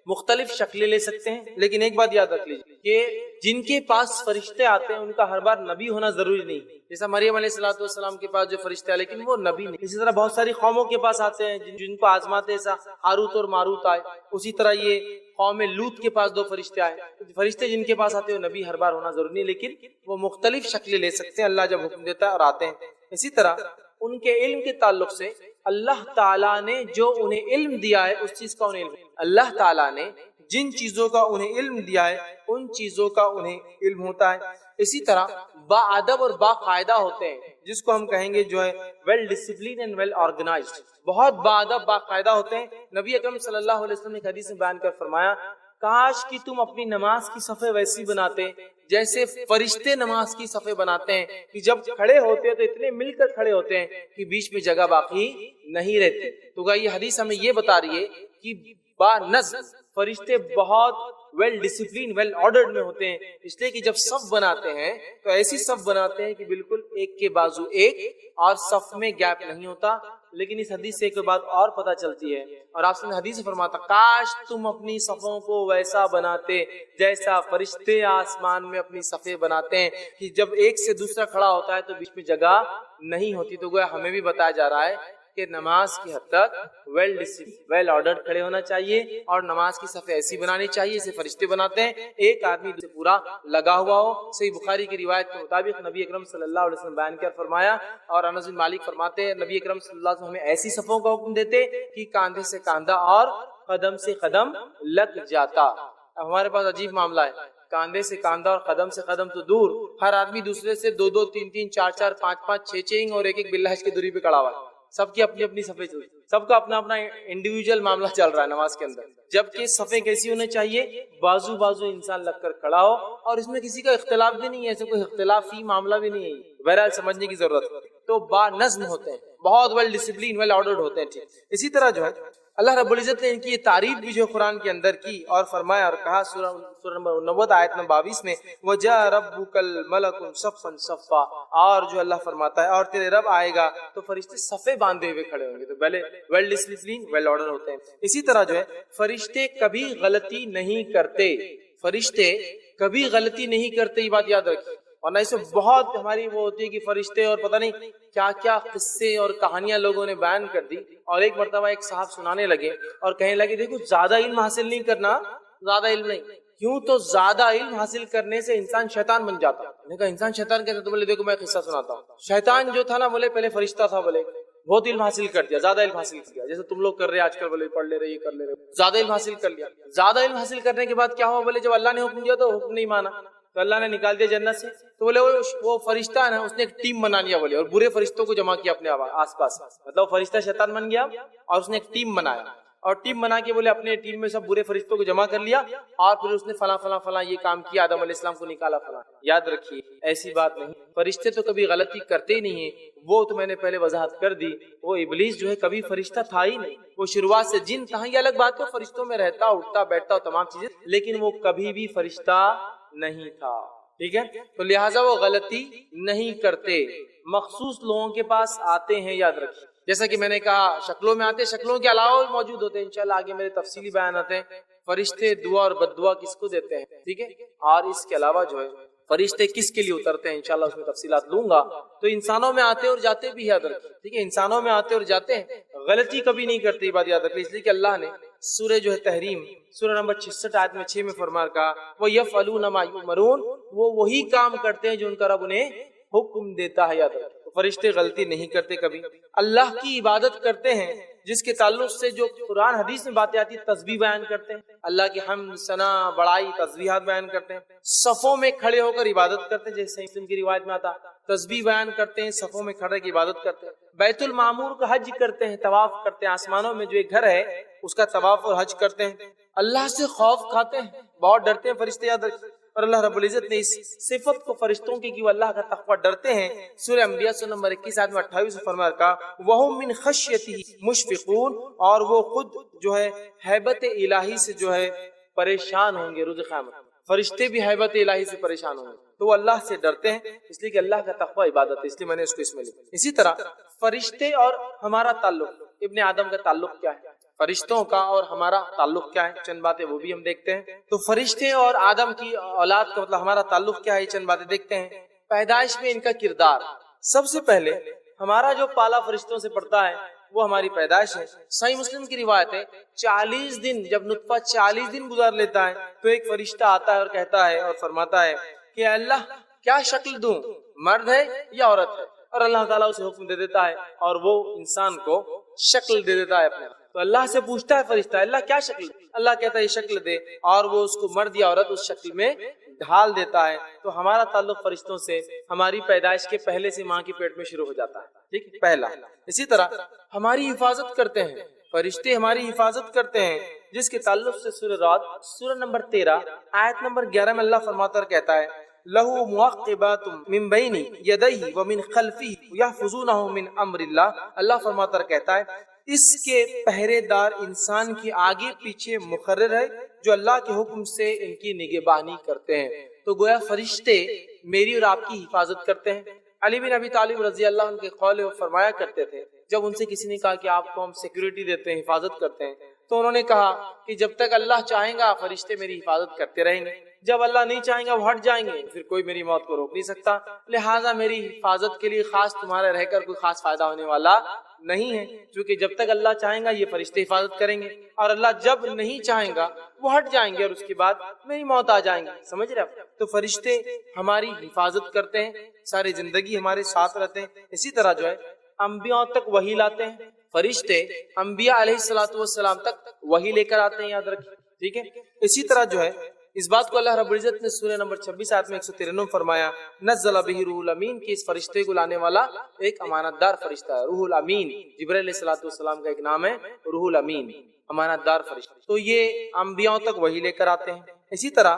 S1: مختلف شکلیں لے سکتے ہیں، لیکن ایک بات یاد رکھ لیجیے کہ جن کے پاس فرشتے آتے ہیں ان کا ہر بار نبی ہونا ضروری نہیں۔ جیسا مریم علیہ السلام کے پاس جو فرشتے آئے لیکن وہ نبی نہیں۔ اسی طرح بہت ساری قوموں کے پاس آتے ہیں جن کو آزماتے ایسا ہاروت اور ماروت آئے۔ اسی طرح یہ قوم لوط کے پاس 2 فرشتے آئے۔ فرشتے جن کے پاس آتے ہیں نبی ہر بار ہونا ضروری نہیں، لیکن وہ مختلف شکلیں لے سکتے ہیں اللہ جب حکم دیتا ہے اور آتے ہیں۔ اسی طرح ان کے علم کے تعلق سے اللہ تعالیٰ نے جو انہیں علم دیا ہے اس چیز کا انہیں علم، اللہ تعالیٰ نے جن چیزوں کا انہیں علم دیا ہے ان چیزوں کا انہیں علم ہوتا ہے۔ اسی طرح با ادب اور با قاعدہ ہوتے ہیں، جس کو ہم کہیں گے جو ہے well discipline and well organised, بہت با ادب با قاعدہ ہوتے ہیں۔ نبی اکرم صلی اللہ علیہ وسلم نے ایک حدیث میں بیان کر فرمایا کاش کہ تم اپنی نماز کی صفیں ویسی بناتے جیسے فرشتے نماز کی صفیں بناتے ہیں، کہ جب کھڑے ہوتے ہیں تو اتنے مل کر کھڑے ہوتے ہیں کہ بیچ میں جگہ باقی نہیں رہتی۔ تو یہ حدیث ہمیں یہ بتا رہی ہے کہ با نظم فرشتے بہت ویل ڈسپلین ویل آرڈرڈ میں ہوتے ہیں، اس لیے کہ جب صف بناتے ہیں تو ایسی صف بناتے ہیں کہ بالکل ایک کے بازو ایک اور صف میں گیپ نہیں ہوتا۔ لیکن اس حدیث سے ایک بات اور پتہ چلتی ہے، اور آپ نے حدیث فرماتا کاش تم اپنی صفوں کو ویسا بناتے جیسا فرشتے آسمان میں اپنی صفیں بناتے ہیں، کہ جب ایک سے دوسرا کھڑا ہوتا ہے تو بیچ میں جگہ نہیں ہوتی۔ تو گویا ہمیں بھی بتایا جا رہا ہے کہ نماز کی حد تک ویل ڈسپلن ویل آرڈرڈ کھڑے ہونا چاہیے، اور نماز کی صفیں ایسی بنانی چاہیے جیسے فرشتے بناتے ہیں، ایک آدمی سے پورا لگا ہوا ہو۔ صحیح بخاری کی روایت کے مطابق نبی اکرم صلی اللہ علیہ وسلم بیان کر فرمایا، اور انس بن مالک فرماتے ہیں نبی اکرم صلی اللہ علیہ وسلم ہمیں ایسی صفوں کا حکم دیتے کہ کاندھے سے کاندھا اور قدم سے قدم لگ جاتا۔ اب ہمارے پاس عجیب معاملہ ہے، کاندھے سے کاندھا اور قدم سے قدم تو دور، ہر آدمی دوسرے سے 2-2 3-3 4-4 5-5 6-6 اور ایک بلحج کی دوری پہ کھڑا ہوا ہے، سب کی اپنی اپنی صفیں چلتی، سب کا اپنا اپنا انڈیویجول معاملہ چل رہا ہے نماز کے اندر، جبکہ صفیں کیسی ہونے چاہیے، بازو بازو انسان لگ کر کھڑا ہو، اور اس میں کسی کا اختلاف بھی نہیں ہے، ایسے کوئی اختلافی معاملہ بھی نہیں ہے، بہرحال سمجھنے کی ضرورت ہے۔ تو با نظم ہوتے ہیں، بہت ویل ڈسپلین ویل آرڈرڈ ہوتے ہیں، ٹھیک۔ اسی طرح جو ہے اللہ رب العزت نے ان کی یہ تعریف بھی جو قرآن کے اندر کی اور فرمایا اور کہا سورہ نمبر 90 آیت نمبر 22 میں وَجَاءَ رَبُّكَ الْمَلَكُ صَفًّا صَفًّا، اور جو اللہ فرماتا ہے اور تیرے رب آئے گا تو فرشتے صفیں باندھے ہوئے کھڑے ہوں گے، تو پہلے ویل ڈسپلین ویل آرڈر ہوتے ہیں۔ اسی طرح جو ہے فرشتے کبھی غلطی نہیں کرتے، فرشتے کبھی غلطی نہیں کرتے، یہ بات یاد رکھیں۔ اور نہ اس میں بہت ہماری وہ ہوتی ہے کہ فرشتے اور پتہ نہیں کیا کیا قصے اور کہانیاں لوگوں نے بیان کر دی، اور ایک مرتبہ ایک صاحب سنانے لگے اور کہنے لگے دیکھو زیادہ علم حاصل نہیں کرنا، زیادہ علم نہیں، کیوں تو زیادہ علم حاصل کرنے سے انسان شیطان بن جاتا۔ میں نے کہا انسان شیطان کیسے؟ تو بولے دیکھو میں قصہ سناتا ہوں، شیطان جو تھا نا بولے پہلے فرشتہ تھا، بولے بہت علم حاصل کر دیا، زیادہ علم حاصل کیا، جیسے تم لوگ کر رہے آج کل، بولے پڑھ لے رہے یہ کر لے رہے، زیادہ علم حاصل کر لیا۔ زیادہ علم حاصل کرنے کے بعد کیا ہوا؟ بولے جب اللہ نے حکم دیا تو حکم نہیں مانا، تو اللہ نے نکال دیا جنت سے، تو بولے وہ فرشتہ ہے نا اس نے ایک ٹیم بنا لیا، بولے، اور برے فرشتوں کو جمع کیا اپنے آس پاس، مطلب فرشتہ شیطان بن گیا اور اس نے ایک ٹیم بنایا، اور ٹیم بنا کے بولے اپنے ٹیم میں سب برے فرشتوں کو جمع کر لیا، اور پھر اس نے فلاں فلاں فلاں یہ کام کیا، آدم علیہ السلام کو نکالا فلاں۔ یاد رکھیے ایسی بات نہیں، فرشتے تو کبھی غلطی کرتے ہی نہیں ہیں، وہ تو میں نے پہلے وضاحت کر دی، وہ ابلیس جو ہے کبھی فرشتہ تھا ہی نہیں، وہ شروعات سے جن تھا، یہ الگ بات ہے فرشتوں میں رہتا اٹھتا بیٹھتا تمام چیزیں، لیکن وہ کبھی بھی فرشتہ نہیں تھا، ٹھیک ہے۔ تو لہٰذا وہ غلطی نہیں کرتے، مخصوص لوگوں کے پاس آتے ہیں، یاد رکھیے، جیسا کہ میں نے کہا شکلوں میں آتے، شکلوں کے علاوہ بھی موجود ہوتے ہیں، انشاءاللہ آگے میرے تفصیلی بیانات ہیں۔ فرشتے دعا اور بد دعا کس کو دیتے ہیں، ٹھیک ہے، اور اس کے علاوہ جو ہے فرشتے کس کے لیے اترتے ہیں، انشاءاللہ اس میں تفصیلات لوں گا۔ تو انسانوں میں آتے اور جاتے بھی یاد رکھیں، ٹھیک ہے، انسانوں میں آتے اور جاتے ہیں، غلطی کبھی نہیں کرتے، یہ بات یاد رکھیں، اس لیے کہ اللہ نے سورہ جو ہے تحریم سورہ نمبر 66 آیت میں 6 میں فرما کہا وَيَفْعَلُونَ مَا يُؤْمَرُونَ، وہ وہی کام کرتے ہیں جو ان کا رب انہیں حکم دیتا ہے، یاد رکھیں۔ فرشتے غلطی نہیں کرتے، کبھی اللہ کی عبادت کرتے ہیں، جس کے تعلق سے جو قرآن حدیث میں باتیں آتی ہیں، تسبیح بیان کرتے ہیں، اللہ کی حمد ثنا بڑائی تسبیحات بیان کرتے ہیں، صفوں میں کھڑے ہو کر عبادت کرتے ہیں، جیسے مسلم کی روایت میں آتا تسبیح بیان کرتے ہیں، صفوں میں کھڑے کی عبادت کرتے ہیں، بیت المعمور کا حج کرتے ہیں، طواف کرتے ہیں، آسمانوں میں جو ایک گھر ہے اس کا طواف اور حج کرتے ہیں، اللہ سے خوف کھاتے ہیں، بہت ڈرتے ہیں فرشتے، یاد رکھیں۔ اور اللہ رب العزت نے اس صفت کو فرشتوں کی کہ وہ اللہ کا تقوی ڈرتے ہیں، سورہ انبیاء سورہ نمبر 21 آیت میں 28 سے فرمایا کہا وَهُمْ مِنْ خَشْيَتِهِ مُشْفِقُونَ، اور وہ خود جو ہے ہیبت الہی سے جو ہے پریشان ہوں گے روز قیامت، فرشتے بھی ہیبت الہی سے پریشان ہوں گے، تو وہ اللہ سے ڈرتے ہیں، اس لیے کہ اللہ کا تقوی عبادت ہے، اس لیے میں نے اس کو اس میں لکھا۔ اسی طرح فرشتے اور ہمارا تعلق، ابن آدم کا تعلق کیا ہے، فرشتوں کا اور ہمارا تعلق کیا ہے، چند باتیں وہ بھی ہم دیکھتے ہیں۔ تو فرشتے اور آدم کی اولاد کا مطلب ہمارا تعلق کیا ہے، چند باتیں دیکھتے ہیں۔ پیدائش میں ان کا کردار، سب سے پہلے ہمارا جو پالا فرشتوں سے پڑتا ہے وہ ہماری پیدائش ہے۔ صحیح مسلم کی روایت ہے 40 دن، جب نطفہ 40 دن گزار لیتا ہے تو ایک فرشتہ آتا ہے اور کہتا ہے اور فرماتا ہے کہ اللہ کیا شکل دوں، مرد ہے یا عورت ہے، اور اللہ تعالیٰ اسے حکم دے دیتا ہے اور وہ انسان کو شکل دے دیتا ہے اپنے۔ تو اللہ سے پوچھتا ہے فرشتہ اللہ کیا شکل، اللہ کہتا ہے یہ شکل دے، اور وہ اس کو مرد یا عورت اس شکل میں ڈھال دیتا ہے۔ تو ہمارا تعلق فرشتوں سے ہماری پیدائش کے پہلے سے ماں کے پیٹ میں شروع ہو جاتا ہے، ٹھیک ہے، پہلا۔ اسی طرح ہماری حفاظت کرتے ہیں فرشتے، ہماری حفاظت کرتے ہیں، جس کے تعلق سے سورہ رعد سورہ نمبر 13 آیت نمبر 11 میں اللہ فرماتا اور کہتا ہے لَهُ مُعَقِّبَاتٌ مِّن بَيْنِ يَدَيْهِ وَمِن خَلْفِهِ يَحْفَظُونَهُ مِنْ أَمْرِ اللَّهِ، اللہ فرماتا اور کہتا ہے اس کے پہرے دار انسان کی آگے پیچھے مقرر ہے جو اللہ کے حکم سے ان کی نگہبانی کرتے ہیں۔ تو گویا فرشتے میری اور آپ کی حفاظت کرتے ہیں۔ علی بن ابی طالب رضی اللہ عنہ کے قول فرمایا کرتے تھے، جب ان سے کسی نے کہا کہ آپ کو ہم سیکیورٹی دیتے ہیں، حفاظت کرتے ہیں، تو انہوں نے کہا کہ جب تک اللہ چاہیں گا فرشتے میری حفاظت کرتے رہیں گے، جب اللہ نہیں چاہیں گا وہ ہٹ جائیں گے، پھر کوئی میری موت کو روک نہیں سکتا، لہٰذا میری حفاظت کے لیے خاص تمہارے رہ کر کوئی خاص فائدہ ہونے والا نہیں ہے، کیونکہ جب تک اللہ چاہیں گا یہ فرشتے حفاظت کریں گے، اور اللہ جب نہیں چاہیں گا وہ ہٹ جائیں گے اور اس کے بعد میری موت آ جائیں گی، سمجھ رہے آپ؟ تو فرشتے ہماری حفاظت کرتے ہیں، ساری زندگی ہمارے ساتھ رہتے ہیں۔ اسی طرح جو ہے انبیاء تک وحی لاتے ہیں فرشتے، انبیاء علیہ السلام تک وحی لے کر آتے ہیں، یاد رکھیں، ٹھیک ہے۔ اسی طرح جو ہے اس بات کو اللہ رب العزت نے سورہ نمبر 26 آیت میں 193 فرمایا نزل بہ روح الامین، کہ اس فرشتے کو لانے والا ایک امانت دار فرشتہ ہے، روح الامین، جبرائیل علیہ السلام کا ایک نام ہے روح الامین، امانت دار فرشتہ۔ تو یہ انبیاء تک وحی لے کر آتے ہیں۔ اسی طرح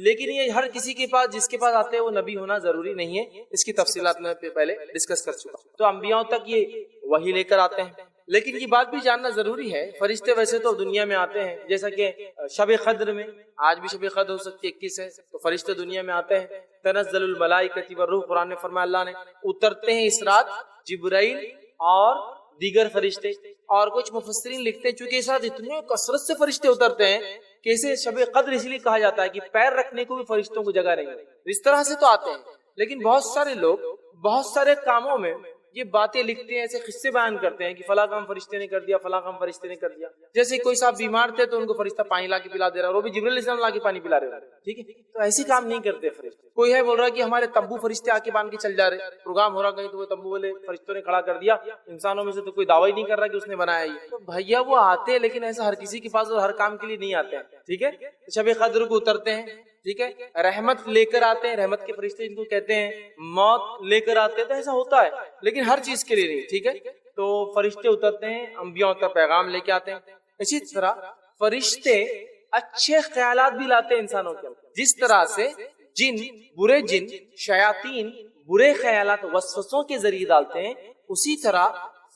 S1: لیکن یہ ہر کسی کے پاس، جس کے پاس آتے ہیں وہ نبی ہونا ضروری نہیں ہے، اس کی تفصیلات میں پہلے ڈسکس کر چکا۔ تو انبیاء تک یہ وحی لے کر آتے ہیں، لیکن یہ بات بھی جاننا ضروری ہے فرشتے ویسے تو دنیا میں آتے ہیں، جیسا کہ شب قدر میں، آج بھی شب قدر ہو سکتی ہے 21 ہے، تو فرشتے دنیا میں آتے ہیں، تنزل الملائکۃ والروح، قرآن نے فرمایا اللہ نے اترتے ہیں اس رات جبرائیل اور دیگر فرشتے، اور کچھ مفسرین لکھتے ہیں چونکہ اس رات اتنے کثرت سے فرشتے اترتے ہیں کہ اسے شب قدر اس لیے کہا جاتا ہے کہ پیر رکھنے کو بھی فرشتوں کو جگہ نہیں ہے، اس طرح سے تو آتے ہیں، لیکن بہت سارے لوگ بہت سارے کاموں میں یہ باتیں لکھتے ہیں، ایسے قصے بیان کرتے ہیں کہ فلاں کام فرشتے نے کر دیا، فلاں کام فرشتے نے کر دیا، جیسے کوئی صاحب بیمار تھے تو ان کو فرشتہ پانی لا کے پلا دے رہا ہے، وہ بھی جبرائیل علیہ السلام لا کے پانی پلا رہے ہیں، ٹھیک ہے۔ تو ایسی کام نہیں کرتے فرشتے۔ کوئی ہے بول رہا ہے کہ ہمارے تمبو فرشتے آ کے باندھ کے چل جا رہے، پروگرام ہو رہا کہیں تو وہ تمبو والے فرشتوں نے کھڑا کر دیا، انسانوں میں سے تو کوئی دعویٰ ہی نہیں کر رہا کہ اس نے بنایا یہ، تو بھیا وہ آتے ہیں لیکن ایسا ہر کسی کے پاس اور ہر کام کے لیے نہیں آتے ہیں، ٹھیک ہے۔ شب قدر کو اترتے ہیں، ٹھیک ہے، رحمت لے کر آتے ہیں، رحمت کے فرشتے جن کو کہتے ہیں، موت لے کر آتے ہیں، تو ایسا ہوتا ہے لیکن ہر چیز کے لیے نہیں، ٹھیک ہے۔ تو فرشتے اترتے ہیں، انبیاء کا پیغام لے کے آتے ہیں۔ اسی طرح فرشتے اچھے خیالات بھی لاتے ہیں انسانوں کے اندر، جس طرح سے برے جن شیاطین برے خیالات وسوسوں کے ذریعے ڈالتے ہیں، اسی طرح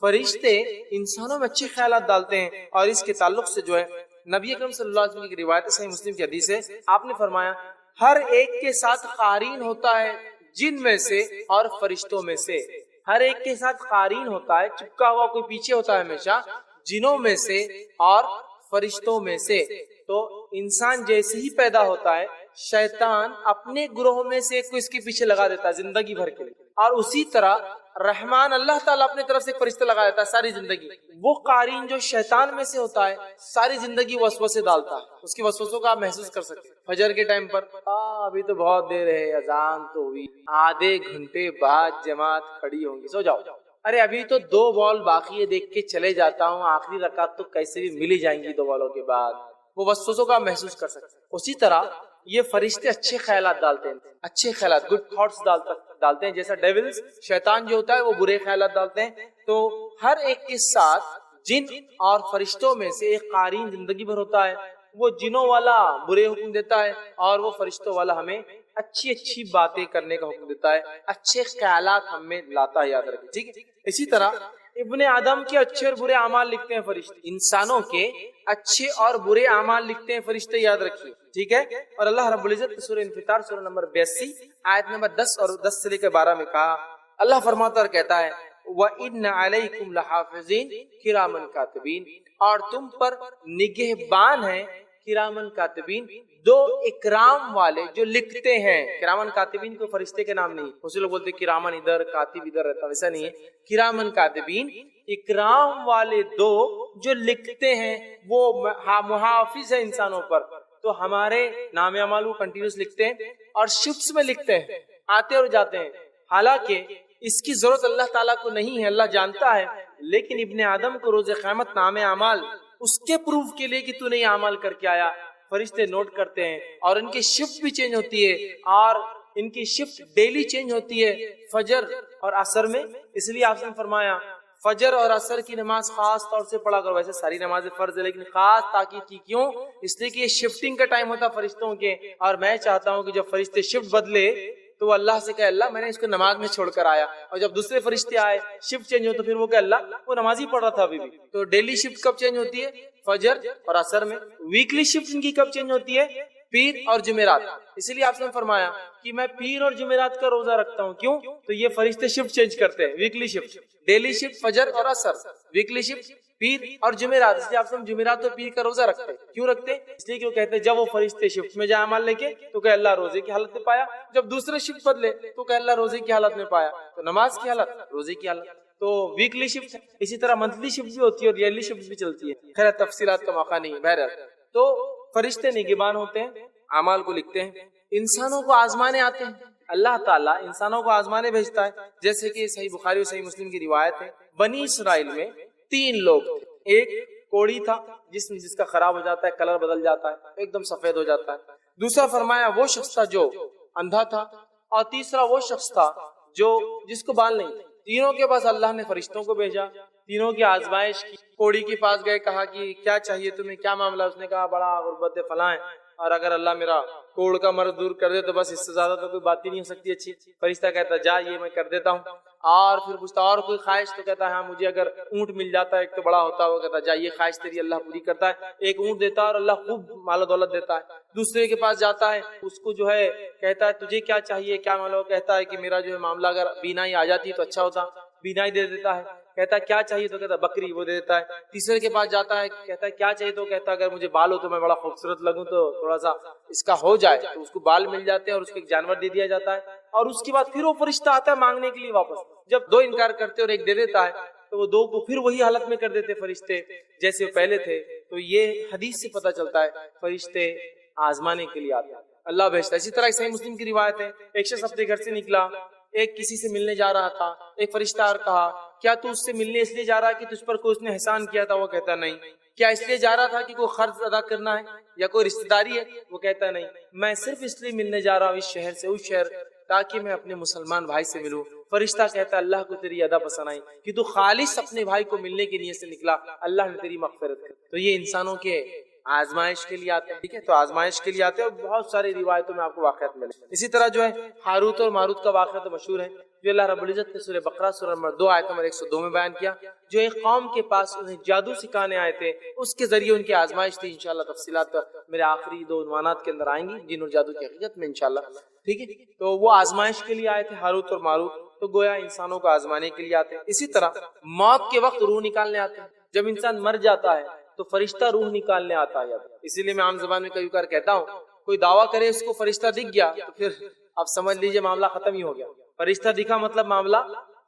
S1: فرشتے انسانوں میں اچھے خیالات ڈالتے ہیں۔ اور اس کے تعلق سے جو ہے نبی اکرم صلی اللہ علیہ وسلم کی روایت صحیح مسلم کی حدیث ہے، آپ نے فرمایا ہر ایک کے ساتھ قارین ہوتا ہے، جن میں سے اور فرشتوں میں سے، ہر ایک کے ساتھ قارین ہوتا ہے، چپکا ہوا کوئی پیچھے ہوتا ہے ہمیشہ، جنوں میں سے اور فرشتوں میں سے۔ تو انسان جیسے ہی پیدا ہوتا ہے شیطان اپنے گروہ میں سے ایک کو اس کے پیچھے لگا دیتا ہے زندگی بھر کے لیے، اور اسی طرح رحمان اللہ تعالیٰ اپنے طرف سے ایک فرشتہ لگا دیتا ہے ساری زندگی۔ وہ قارین جو شیطان میں سے ہوتا ہے ساری زندگی وسوسے ڈالتا ہے، اس کی وسوسوں کا آپ محسوس کر سکتے ہیں۔ فجر کے ٹائم پر ابھی تو بہت دیر ہے، اذان تو ہوئی، آدھے گھنٹے بعد جماعت کھڑی ہوں گی، سو جاؤ، ارے ابھی تو 2 بال باقی ہے، دیکھ کے چلے جاتا ہوں، آخری رکعت تو کیسے بھی مل ہی جائیں گی 2 بالوں کے بعد۔ وہ وسوسوں کا محسوس کر سکتے ہیں۔ اسی طرح یہ فرشتے اچھے خیالات ڈالتے ہیں، اچھے خیالات، گڈ تھاٹس ڈالتے ہیں، جیسا ڈیولز شیطان جو ہوتا ہے وہ برے خیالات ڈالتے ہیں۔ تو ہر ایک کے ساتھ جن اور فرشتوں میں سے ایک قارین زندگی بھر ہوتا ہے، وہ جنوں والا برے حکم دیتا ہے اور وہ فرشتوں والا ہمیں اچھی اچھی باتیں کرنے کا حکم دیتا ہے، اچھے خیالات ہم میں لاتا ہے، یاد رکھیں، ٹھیک ہے۔ اسی طرح ابن آدم کے اچھے اور برے اعمال لکھتے ہیں فرشتے، انسانوں کے اچھے اور برے اعمال لکھتے ہیں فرشتے، یاد رکھیے، ٹھیک ہے۔ اور اللہ رب العزت سورہ انفطار سورہ نمبر 82 آیت نمبر 10 اور 10 سے لے کر 12 میں کہا، اللہ فرماتا اور کہتا ہے وَإِنَّ عَلَيْكُمْ لَحَافِظِينَ کِرَامًا کاتبین، اور تم پر نگہبان ہیں کرامن کاتبین، 2 اکرام والے جو لکھتے ہیں۔ کرامن کاتبین کو فرشتے کے نام نہیں، اسے لوگ بولتے کرامن ادھر کاتب ادھر رہتا، ویسا نہیں ہے۔ کرامن کاتبین اکرام والے 2 جو لکھتے ہیں، وہ محافظ ہے انسانوں پر، تو ہمارے نام اعمال کو کنٹینیوس لکھتے ہیں اور شفٹس میں لکھتے ہیں، آتے اور جاتے ہیں۔ حالانکہ اس کی ضرورت اللہ تعالیٰ کو نہیں ہے، اللہ جانتا ہے، لیکن ابن آدم کو روز قیامت نام اعمال اس کے پروف کے لیے کہ تو نے یہ عمل کر کے آیا، فرشتے نوٹ کرتے ہیں، اور ان کی شفٹ بھی چینج ہوتی ہے، اور ان کی شفٹ ڈیلی چینج ہوتی ہے فجر اور عصر میں۔ اس لیے آپ نے فرمایا فجر اور عصر کی نماز خاص طور سے پڑھا کرو، ویسے ساری نمازیں فرض ہے لیکن خاص تاکید کی، کیوں؟ اس لیے کہ یہ شفٹنگ کا ٹائم ہوتا فرشتوں کے، اور میں چاہتا ہوں کہ جب فرشتے شفٹ بدلے تو وہ اللہ سے کہے اللہ میں نے اس کو نماز میں چھوڑ کر آیا، اور جب دوسرے فرشتے آئے شفٹ چینج ہو تو پھر وہ کہ اللہ وہ نماز ہی پڑھ رہا تھا ابھی بھی۔ تو ڈیلی شفٹ کب چینج ہوتی ہے؟ فجر اور عصر میں۔ ویکلی شفٹ ان کی کب چینج ہوتی ہے؟ پیر اور جمعرات۔ اسی لیے آپ نے فرمایا کہ میں پیر اور جمعرات کا روزہ رکھتا ہوں، کیوں؟ تو یہ فرشتے شفٹ چینج کرتے ہیں، ویکلی شفٹ، ڈیلی شفٹ فجر اور عصر، ویکلی شفٹ پیر اور جمعرات۔ اس لیے آپ جمعرات اور پیر کا روزہ رکھتے ہیں، کیوں رکھتے ہیں؟ اس لیے کہ وہ کہتے ہیں جب وہ فرشتے شفٹ میں جائے عمل لے کے تو کہ اللہ روزے کی حالت میں پایا، جب دوسرے شفٹ بدلے تو کہ اللہ روزے کی حالت میں پایا، تو نماز کی حالت، روزے کی حالت۔ تو ویکلی شفٹ، اسی طرح منتھلی شفٹ بھی ہوتی ہے اور ایئرلی شفٹ بھی چلتی ہے، خیر تفصیلات کا موقع نہیں ہے۔ بہرحال تو فرشتے نگہبان ہوتے ہیں، اعمال کو لکھتے ہیں، انسانوں کو آزمانے آتے ہیں، اللہ تعالیٰ انسانوں کو آزمانے بھیجتا ہے، جیسے کہ صحیح بخاری اور صحیح مسلم کی روایت ہے، بنی اسرائیل میں 3 لوگ تھے، ایک کوڑی تھا جس کا خراب ہو جاتا ہے، کلر بدل جاتا ہے، ایک دم سفید ہو جاتا ہے، دوسرا فرمایا وہ شخص تھا جو اندھا تھا، اور تیسرا وہ شخص تھا جو جس کو بال نہیں تھے۔ تینوں کے پاس اللہ نے فرشتوں کو بھیجا، تینوں کی آزمائش کی۔ کوڑی کے پاس گئے، کہا کہ کیا چاہیے تمہیں، کیا معاملہ؟ اس نے کہا بڑا غربت فلاں ہے، اور اگر اللہ میرا کوڑ کا مرض دور کر دے تو بس اس سے زیادہ تو کوئی بات ہی نہیں ہو سکتی اچھی۔ فرشتہ کہتا جا یہ میں کر دیتا ہوں، اور پھر پوچھتا اور کوئی خواہش؟ تو کہتا ہے ہاں مجھے اگر اونٹ مل جاتا ہے، ایک تو بڑا ہوتا ہے، وہ کہتا جا یہ خواہش تیری اللہ پوری کرتا ہے، ایک اونٹ دیتا ہے اور اللہ خوب مال و دولت دیتا ہے۔ دوسرے کے پاس جاتا ہے، اس کو جو ہے کہتا ہے تجھے کیا چاہیے، کیا معاملہ؟ کہتا ہے کہ میرا جو ہے معاملہ اگر بینائی آ جاتی تو اچھا ہوتا، بینائی دے دیتا ہے۔ کہتا ہے کیا چاہیے؟ تو کہتا ہے بکری، وہ دے دیتا ہے۔ تیسرے کے پاس جاتا ہے، کہتا ہے کیا چاہیے؟ تو کہتا ہے اگر مجھے بال ہو تو میں بڑا خوبصورت لگوں تو تھوڑا سا اس کا ہو جائے، تو اس کو بال مل جاتے ہیں اور اس کو ایک جانور دے دیا جاتا ہے، اور اس کے بعد پھر وہ فرشتہ آتا ہے مانگنے کے لیے واپس۔ جب 2 انکار کرتے اور ایک دے دیتا ہے تو وہ 2 کو پھر وہی حالت میں کر دیتے فرشتے جیسے وہ پہلے تھے۔ تو یہ حدیث سے پتہ چلتا ہے فرشتے آزمانے کے لیے آتے ہیں، اللہ بھیجتا ہے۔ اسی طرح صحیح مسلم کی روایت ہے، ایک شخص اپنے گھر سے نکلا، ایک کسی سے ملنے جا رہا تھا، ایک فرشتہ اور کہا کیا تو اس سے ملنے اس لیے جا رہا ہے کہ تجھ پر کوئی اس نے احسان کیا تھا؟ وہ کہتا نہیں۔ کیا اس لیے جا رہا تھا کہ کوئی قرض ادا کرنا ہے یا کوئی رشتہ داری ہے؟ وہ کہتا نہیں، میں صرف اس لیے ملنے جا رہا ہوں اس شہر سے اس شہر تاکہ میں اپنے مسلمان بھائی سے ملوں۔ فرشتہ کہتا اللہ کو تیری ادا پسند آئی کہ تو خالص اپنے بھائی کو ملنے کی نیت سے نکلا، اللہ نے تیری مغفرت کی۔ تو یہ انسانوں کے آزمائش کے لیے آتے ہیں، ٹھیک ہے، تو آزمائش کے لیے آتے ہیں، اور بہت ساری روایتوں میں آپ کو واقعات ملے۔ اسی طرح جو ہے ہاروت اور ماروت کا واقعہ تو مشہور ہے، جو اللہ رب العزت نے سورہ بقرہ سورہ نمبر 2 آیت نمبر 102 میں بیان کیا، جو ایک قوم کے پاس انہیں جادو سکھانے آئے تھے، اس کے ذریعے ان کی آزمائش تھی۔ انشاءاللہ تفصیلات میرے آخری 2 عنوانات کے اندر آئیں گی، جن اور جادو کی حقیقت میں انشاءاللہ، ٹھیک ہے۔ تو وہ آزمائش کے لیے آئے تھے ہاروت اور ماروت، تو گویا انسانوں کو آزمانے کے لیے آتے ہیں۔ اسی طرح موت کے وقت روح نکالنے آتے ہیں، جب انسان مر جاتا ہے تو فرشتہ روح نکالنے آتا ہے. اسی لیے میں عام زبان میں کئی بار کہتا ہوں کوئی دعویٰ کرے اس کو فرشتہ دکھ گیا تو پھر آپ سمجھ لیجئے معاملہ ختم ہی ہو گیا. فرشتہ دکھا مطلب معاملہ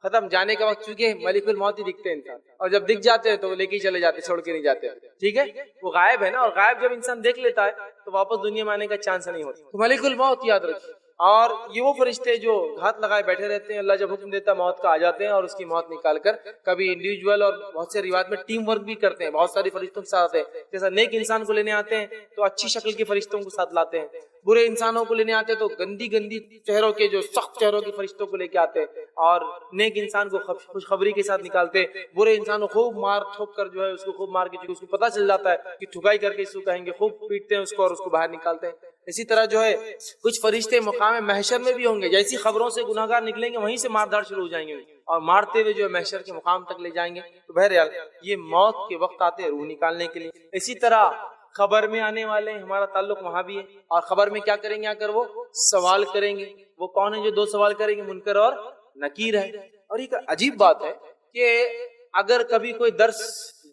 S1: ختم. جانے کا وقت چونکہ ملک الموت ہی دکھتے ہیں انسان, اور جب دکھ جاتے ہیں تو لے کے چلے جاتے, چھوڑ کے نہیں جاتے. ٹھیک ہے, وہ غائب ہے نا, اور غائب جب انسان دیکھ لیتا ہے تو واپس دنیا میں آنے کا چانس نہیں ہوتا. تو ملک الموت یاد رکھیے. اور یہ وہ فرشتے جو ہاتھ لگائے بیٹھے رہتے ہیں, اللہ جب حکم دیتا ہے موت کا آ جاتے ہیں اور اس کی موت نکال کر کبھی انڈیویجول اور بہت سے روایت میں ٹیم ورک بھی کرتے ہیں, بہت ساری فرشتوں کے ساتھ آتے ہیں. جیسا نیک انسان کو لینے آتے ہیں تو اچھی شکل کے فرشتوں کو ساتھ لاتے ہیں, برے انسانوں کو لینے آتے ہیں تو گندی گندی چہروں کے جو سخت چہروں کے فرشتوں کو لے کے آتے ہیں, اور نیک انسان کو خوشخبری کے ساتھ نکالتے ہیں. برے انسان کو خوب مار ٹھوک کر جو ہے اس کو خوب مار کے اس کو پتہ چل جاتا ہے کہ ٹھکائی کر کے اس کو کہیں گے, خوب پیٹتے ہیں اس کو اور اس کو باہر نکالتے ہیں. اسی طرح جو ہے کچھ فرشتے مقام محشر میں بھی ہوں گے, جیسی خبروں سے گناہگار نکلیں گے وہیں سے مار دھاڑ شروع ہو جائیں گے اور مارتے ہوئے جو ہے محشر کے مقام تک لے جائیں گے. تو بہرحال یہ موت کے وقت آتے ہیں روح نکالنے کے لیے. اسی طرح خبر میں آنے والے ہیں, ہمارا تعلق وہاں بھی ہے, اور خبر میں کیا کریں گے آ کر وہ سوال کریں گے. وہ کون ہے جو دو سوال کریں گے, منکر اور نکیر ہے. اور ایک عجیب بات ہے کہ اگر کبھی کوئی درس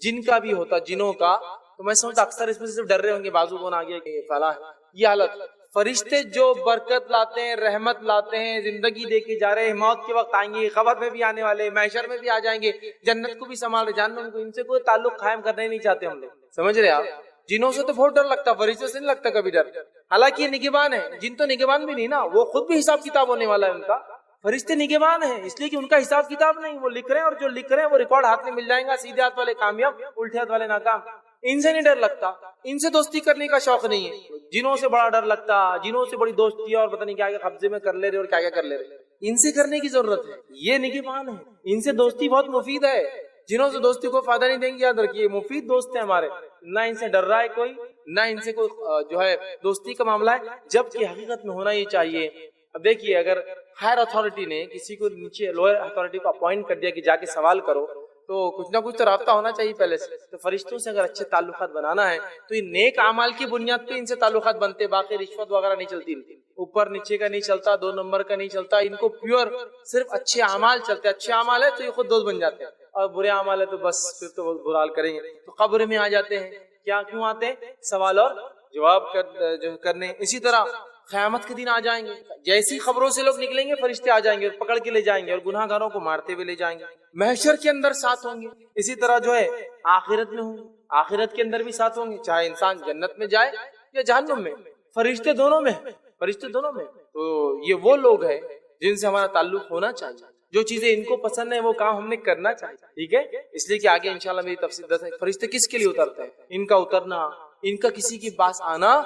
S1: جن کا بھی ہوتا, جنوں کا, تو میں سمجھتا اکثر اس میں صرف ڈر رہے ہوں گے بازو کون آ گیا کہ فلاں ہے. یہ حالت, فرشتے جو برکت لاتے ہیں, رحمت لاتے ہیں, زندگی دے کے جا رہے ہیں, موت کے وقت آئیں گے, خبر میں بھی آنے والے, محشر میں بھی آ جائیں گے, جنت کو بھی سنبھال رہے, جہنم کو, ان سے کوئی تعلق قائم کرنا ہی نہیں چاہتے ہم لوگ. سمجھ رہے آپ, جنوں سے تو بہت ڈر لگتا, فرشتوں سے نہیں لگتا کبھی ڈر. حالانکہ یہ نگہبان ہے, جن تو نگہبان بھی نہیں نا, وہ خود بھی حساب کتاب ہونے والا ہے ان کا. فرشتے نگہبان ہیں اس لیے کہ ان کا حساب کتاب نہیں, وہ لکھ رہے ہیں, اور جو لکھ رہے ہیں وہ ریکارڈ ہاتھ میں مل جائیں گا. سیدھے ہاتھ والے کامیاب, الٹے ہاتھ والے ناکام. ان سے نہیں ڈر لگتا, ان سے دوستی کرنے کا شوق نہیں ہے. جنوں سے بڑا ڈر لگتا, جنوں سے بڑی دوستی ہے, اور پتہ نہیں کیا کیا قبضے میں کر لے رہے اور کیا کیا کر لے رہے. ان سے کرنے کی ضرورت ہے, یہ نگہبان ہے, ان سے دوستی بہت مفید ہے. جنوں سے دوستی کو فائدہ نہیں دیں گے, یاد رکھیے مفید دوست ہیں ہمارے, نہ ان سے ڈر رہا ہے کوئی, نہ ان سے کوئی جو ہے دوستی کا معاملہ ہے, جبکہ حقیقت میں ہونا یہ چاہیے. اب دیکھیے, اگر ہائر اتھارٹی نے کسی کو نیچے لوئر اتھارٹی کو اپوائنٹ کر دیا کہ جا کے سوال کرو, تو کچھ نہ کچھ تو رابطہ ہونا چاہیے پہلے سے. تو فرشتوں سے اگر اچھے تعلقات بنانا ہے تو یہ نیک اعمال کی بنیاد پہ ان سے تعلقات بنتے, باقی رشوت وغیرہ نہیں چلتی, اوپر نیچے کا نہیں چلتا, دو نمبر کا نہیں چلتا. ان کو پیور صرف اچھے اعمال چلتے. اچھے اعمال ہے تو یہ خود دوست بن جاتے ہیں, اور برے اعمال ہے تو بس پھر تو بہت برا حال کریں گے. تو قبر میں آ جاتے ہیں, کیا کیوں آتے ہیں, سوال اور جواب کرنے. اسی طرح قیامت کے دن آ جائیں گے, جیسی خبروں سے لوگ نکلیں گے فرشتے آ جائیں گے اور پکڑ کے لے جائیں گے, اور گناہ گاروں کو مارتے ہوئے لے جائیں گے. محشر کے اندر ساتھ ہوں گے. اسی طرح جو ہے آخرت میں ہوں گے, آخرت کے اندر بھی ساتھ ہوں گے, چاہے انسان جنت میں جائے یا جہنم میں, فرشتے دونوں میں, فرشتے دونوں میں. تو یہ وہ لوگ ہیں جن سے ہمارا تعلق ہونا چاہیے, جو چیزیں ان کو پسند ہے وہ کام ہم نے کرنا چاہیے. ٹھیک ہے, اس لیے کہ آگے انشاءاللہ میری تفصیل دس ہے فرشتے کس کے لیے اترتے ہیں. ان کا اترنا, ان کا کسی کے پاس آنا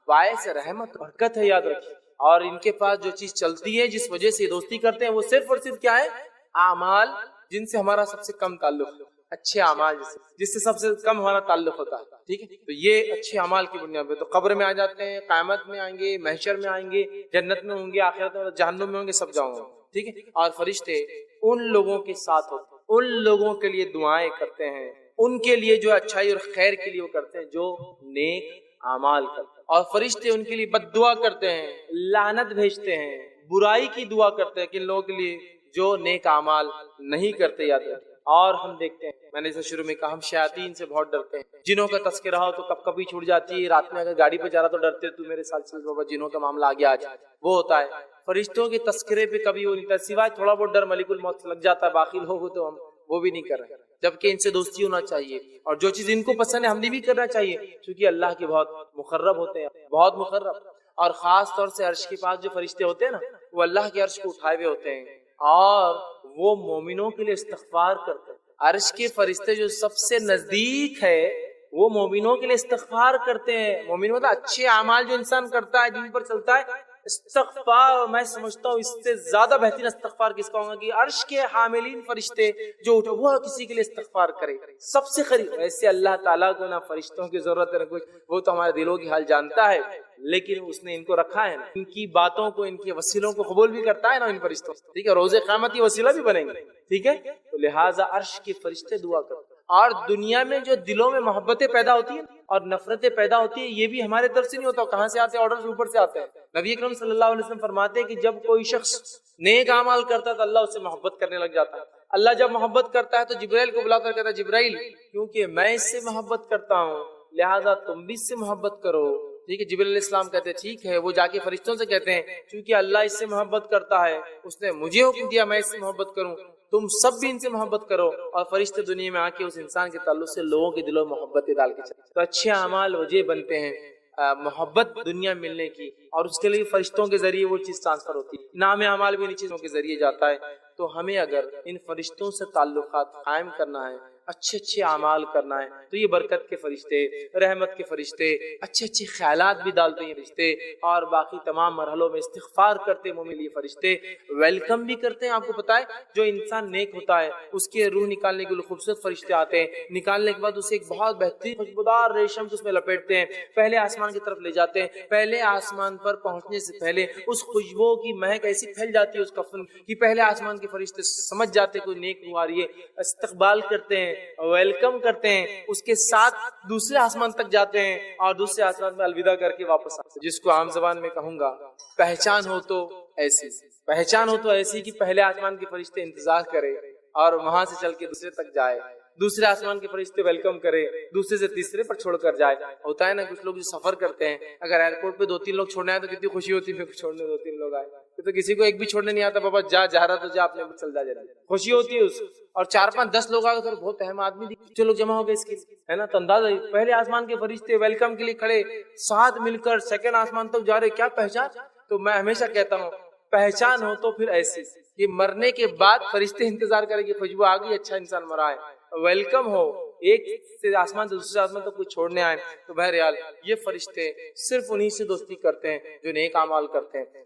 S1: باعث رحمت برکت ہے, یاد رکھیے. اور ان کے پاس جو چیز چلتی ہے, جس وجہ سے دوستی کرتے ہیں, وہ صرف اور صرف کیا ہے, اعمال, جن سے ہمارا سب سے کم تعلق ہے. اچھے اعمال جس سے سب سے کم ہمارا تعلق ہوتا ہے. ٹھیک ہے, تو یہ اچھے اعمال کی بنیاد پہ تو قبر میں آ جاتے ہیں, قیامت میں آئیں گے, محشر میں آئیں گے, جنت میں ہوں گے, آخرت میں, جہنم میں ہوں گے, سب جاؤں گے. ٹھیک ہے, اور فرشتے ان لوگوں کے ساتھ ہوتے ہیں, ان لوگوں کے لیے دعائیں کرتے ہیں, ان کے لیے جو اچھائی اور خیر کے لیے وہ کرتے ہیں جو نیک اعمال کرتے ہیں. اور فرشتے ان کے لیے بد دعا کرتے ہیں, لعنت بھیجتے ہیں, برائی کی دعا کرتے ہیں کہ ان لوگوں کے لیے جو نیک اعمال نہیں کرتے, یاد رکھیں. اور ہم دیکھتے ہیں, میں نے اسے شروع میں کہا, ہم شیاطین سے بہت ڈرتے ہیں. جنوں کا تذکرہ ہو تو کب کبھی چھوٹ جاتی ہے, رات میں اگر گاڑی پہ جا رہا تو ڈرتے, تو میرے ساتھ چل بابا, جنوں کا معاملہ آ گیا آج, وہ ہوتا ہے. فرشتوں کے تذکرے پہ کبھی وہ نہیں تھا, سوائے تھوڑا بہت ڈر ملک الموت سے لگ جاتا ہے, باقی لوگ تو ہم وہ بھی نہیں کر رہے, جبکہ ان سے دوستی ہونا چاہیے. اور جو چیز ان کو پسند ہے ہم نے بھی کرنا چاہیے, کیونکہ اللہ کے بہت مقرب ہوتے ہیں, بہت مقرب. اور خاص طور سے عرش کے پاس جو فرشتے ہوتے ہیں نا, وہ اللہ کے عرش کو اٹھائے ہوئے ہوتے ہیں, اور وہ مومنوں کے لیے استغفار کرتے ہیں. عرش کے فرشتے جو سب سے نزدیک ہے وہ مومنوں کے لیے استغفار کرتے ہیں. مومن مطلب اچھے اعمال جو انسان کرتا ہے, دین پر چلتا ہے, استغفار. میں سمجھتا ہوں اس سے زیادہ بہترین استغفار کس کا ہوگا کہ عرش کے حاملین فرشتے جو اٹھے وہ کسی کے لیے استغفار کرے, سب سے قریب. ویسے اللہ تعالیٰ کو نہ فرشتوں کی ضرورت ہے نہ کچھ, وہ تو ہمارے دلوں کی حال جانتا ہے, لیکن اس نے ان کو رکھا ہے, ان کی باتوں کو, ان کے وسیلوں کو قبول بھی کرتا ہے نا ان فرشتوں. ٹھیک ہے, روز قیامت یہ وسیلہ بھی بنیں گے. ٹھیک ہے, تو لہٰذا عرش کے فرشتے دعا کرتے. اور دنیا میں جو دلوں میں محبتیں پیدا ہوتی ہیں اور نفرتیں پیدا ہوتی ہیں, یہ بھی ہمارے طرف سے نہیں ہوتا, کہاں سے آتے ہیں, آرڈر اوپر سے آتے ہیں. نبی اکرم صلی اللہ علیہ وسلم فرماتے ہیں کہ جب کوئی شخص نیک اعمال کرتا ہے تو اللہ اس سے محبت کرنے لگ جاتا ہے. اللہ جب محبت کرتا ہے تو جبرائیل کو بلاتا ہے، کہتا ہے جبرائیل کیونکہ میں اس سے محبت کرتا ہوں لہٰذا تم بھی اس سے محبت کرو. ٹھیک ہے، جبرائیل علیہ السلام کہتے ہیں ٹھیک ہے. وہ جا کے فرشتوں سے کہتے ہیں چونکہ اللہ اس سے محبت کرتا ہے اس نے مجھے حکم دیا میں اس سے محبت کروں، تم سب بھی ان سے محبت کرو. اور فرشتے دنیا میں آ کے اس انسان کے تعلق سے لوگوں کے دلوں میں محبت ڈال کے چلتے. تو اچھے اعمال وجہ بنتے ہیں محبت دنیا ملنے کی، اور اس کے لیے فرشتوں کے ذریعے وہ چیز ٹرانسفر ہوتی ہے. نام اعمال بھی ان چیزوں کے ذریعے جاتا ہے. تو ہمیں اگر ان فرشتوں سے تعلقات قائم کرنا ہے، اچھے اچھے اعمال کرنا ہے، تو یہ برکت کے فرشتے، رحمت کے فرشتے، اچھے اچھے خیالات بھی ڈالتے ہیں فرشتے، اور باقی تمام مرحلوں میں استغفار کرتے ہیں مومن. یہ فرشتے ویلکم بھی کرتے ہیں. آپ کو پتا ہے جو انسان نیک ہوتا ہے اس کے روح نکالنے کے لیے خوبصورت فرشتے آتے ہیں، نکالنے کے بعد اسے ایک بہت بہترین خوشبودار ریشم کو اس میں لپیٹتے ہیں، پہلے آسمان کی طرف لے جاتے ہیں. پہلے آسمان پر پہنچنے سے پہلے اس خوشبو کی مہک ایسی پھیل جاتی ہے اس کفن کی، پہلے آسمان کے فرشتے سمجھ جاتے کوئی نیک روح آ رہی ہے، استقبال کرتے ہیں، ویلکم کرتے ہیں، اس کے ساتھ دوسرے آسمان تک جاتے ہیں اور دوسرے آسمان میں الوداع کر کے واپس آتے ہیں. جس کو عام زبان میں کہوں گا پہچان ہو تو ایسی، پہچان ہو تو ایسی کہ پہلے آسمان کے فرشتے انتظار کرے اور وہاں سے چل کے دوسرے تک جائے، دوسرے آسمان کے فرشتے ویلکم کرے، دوسرے سے تیسرے پر چھوڑ کر جائے. ہوتا ہے نا کچھ لوگ جو سفر کرتے ہیں، اگر ایئرپورٹ پہ 2-3 لوگ چھوڑنے آئے تو کتنی خوشی ہوتی ہے، چھوڑنے 2-3 لوگ آئے تو کسی کو ایک بھی چھوڑنے نہیں آتا، بابا جا رہا تو جا، اپنے چل جا، خوشی ہوتی ہے اس. اور 4-5-10 لوگ آ گئے تو بہت اہم آدمی جو لوگ جمع ہو گئے اس کے ہے نا. تو اندازہ پہلے آسمان کے فرشتے ویلکم کے لیے کھڑے، ساتھ مل کر سیکنڈ آسمان تک جا رہے. کیا پہچان. تو میں ہمیشہ کہتا ہوں پہچان ہو تو پھر ایسی کہ مرنے کے بعد فرشتے انتظار کریں کہ خوشبو آ گئی، اچھا انسان مرا ہے. ویلکم ہو ایک سے آسمان سے دوسرے آسمان تک کوئی چھوڑنے آئے. تو بہرحال یہ فرشتے صرف انہی سے دوستی کرتے ہیں جو نیک اعمال کرتے ہیں.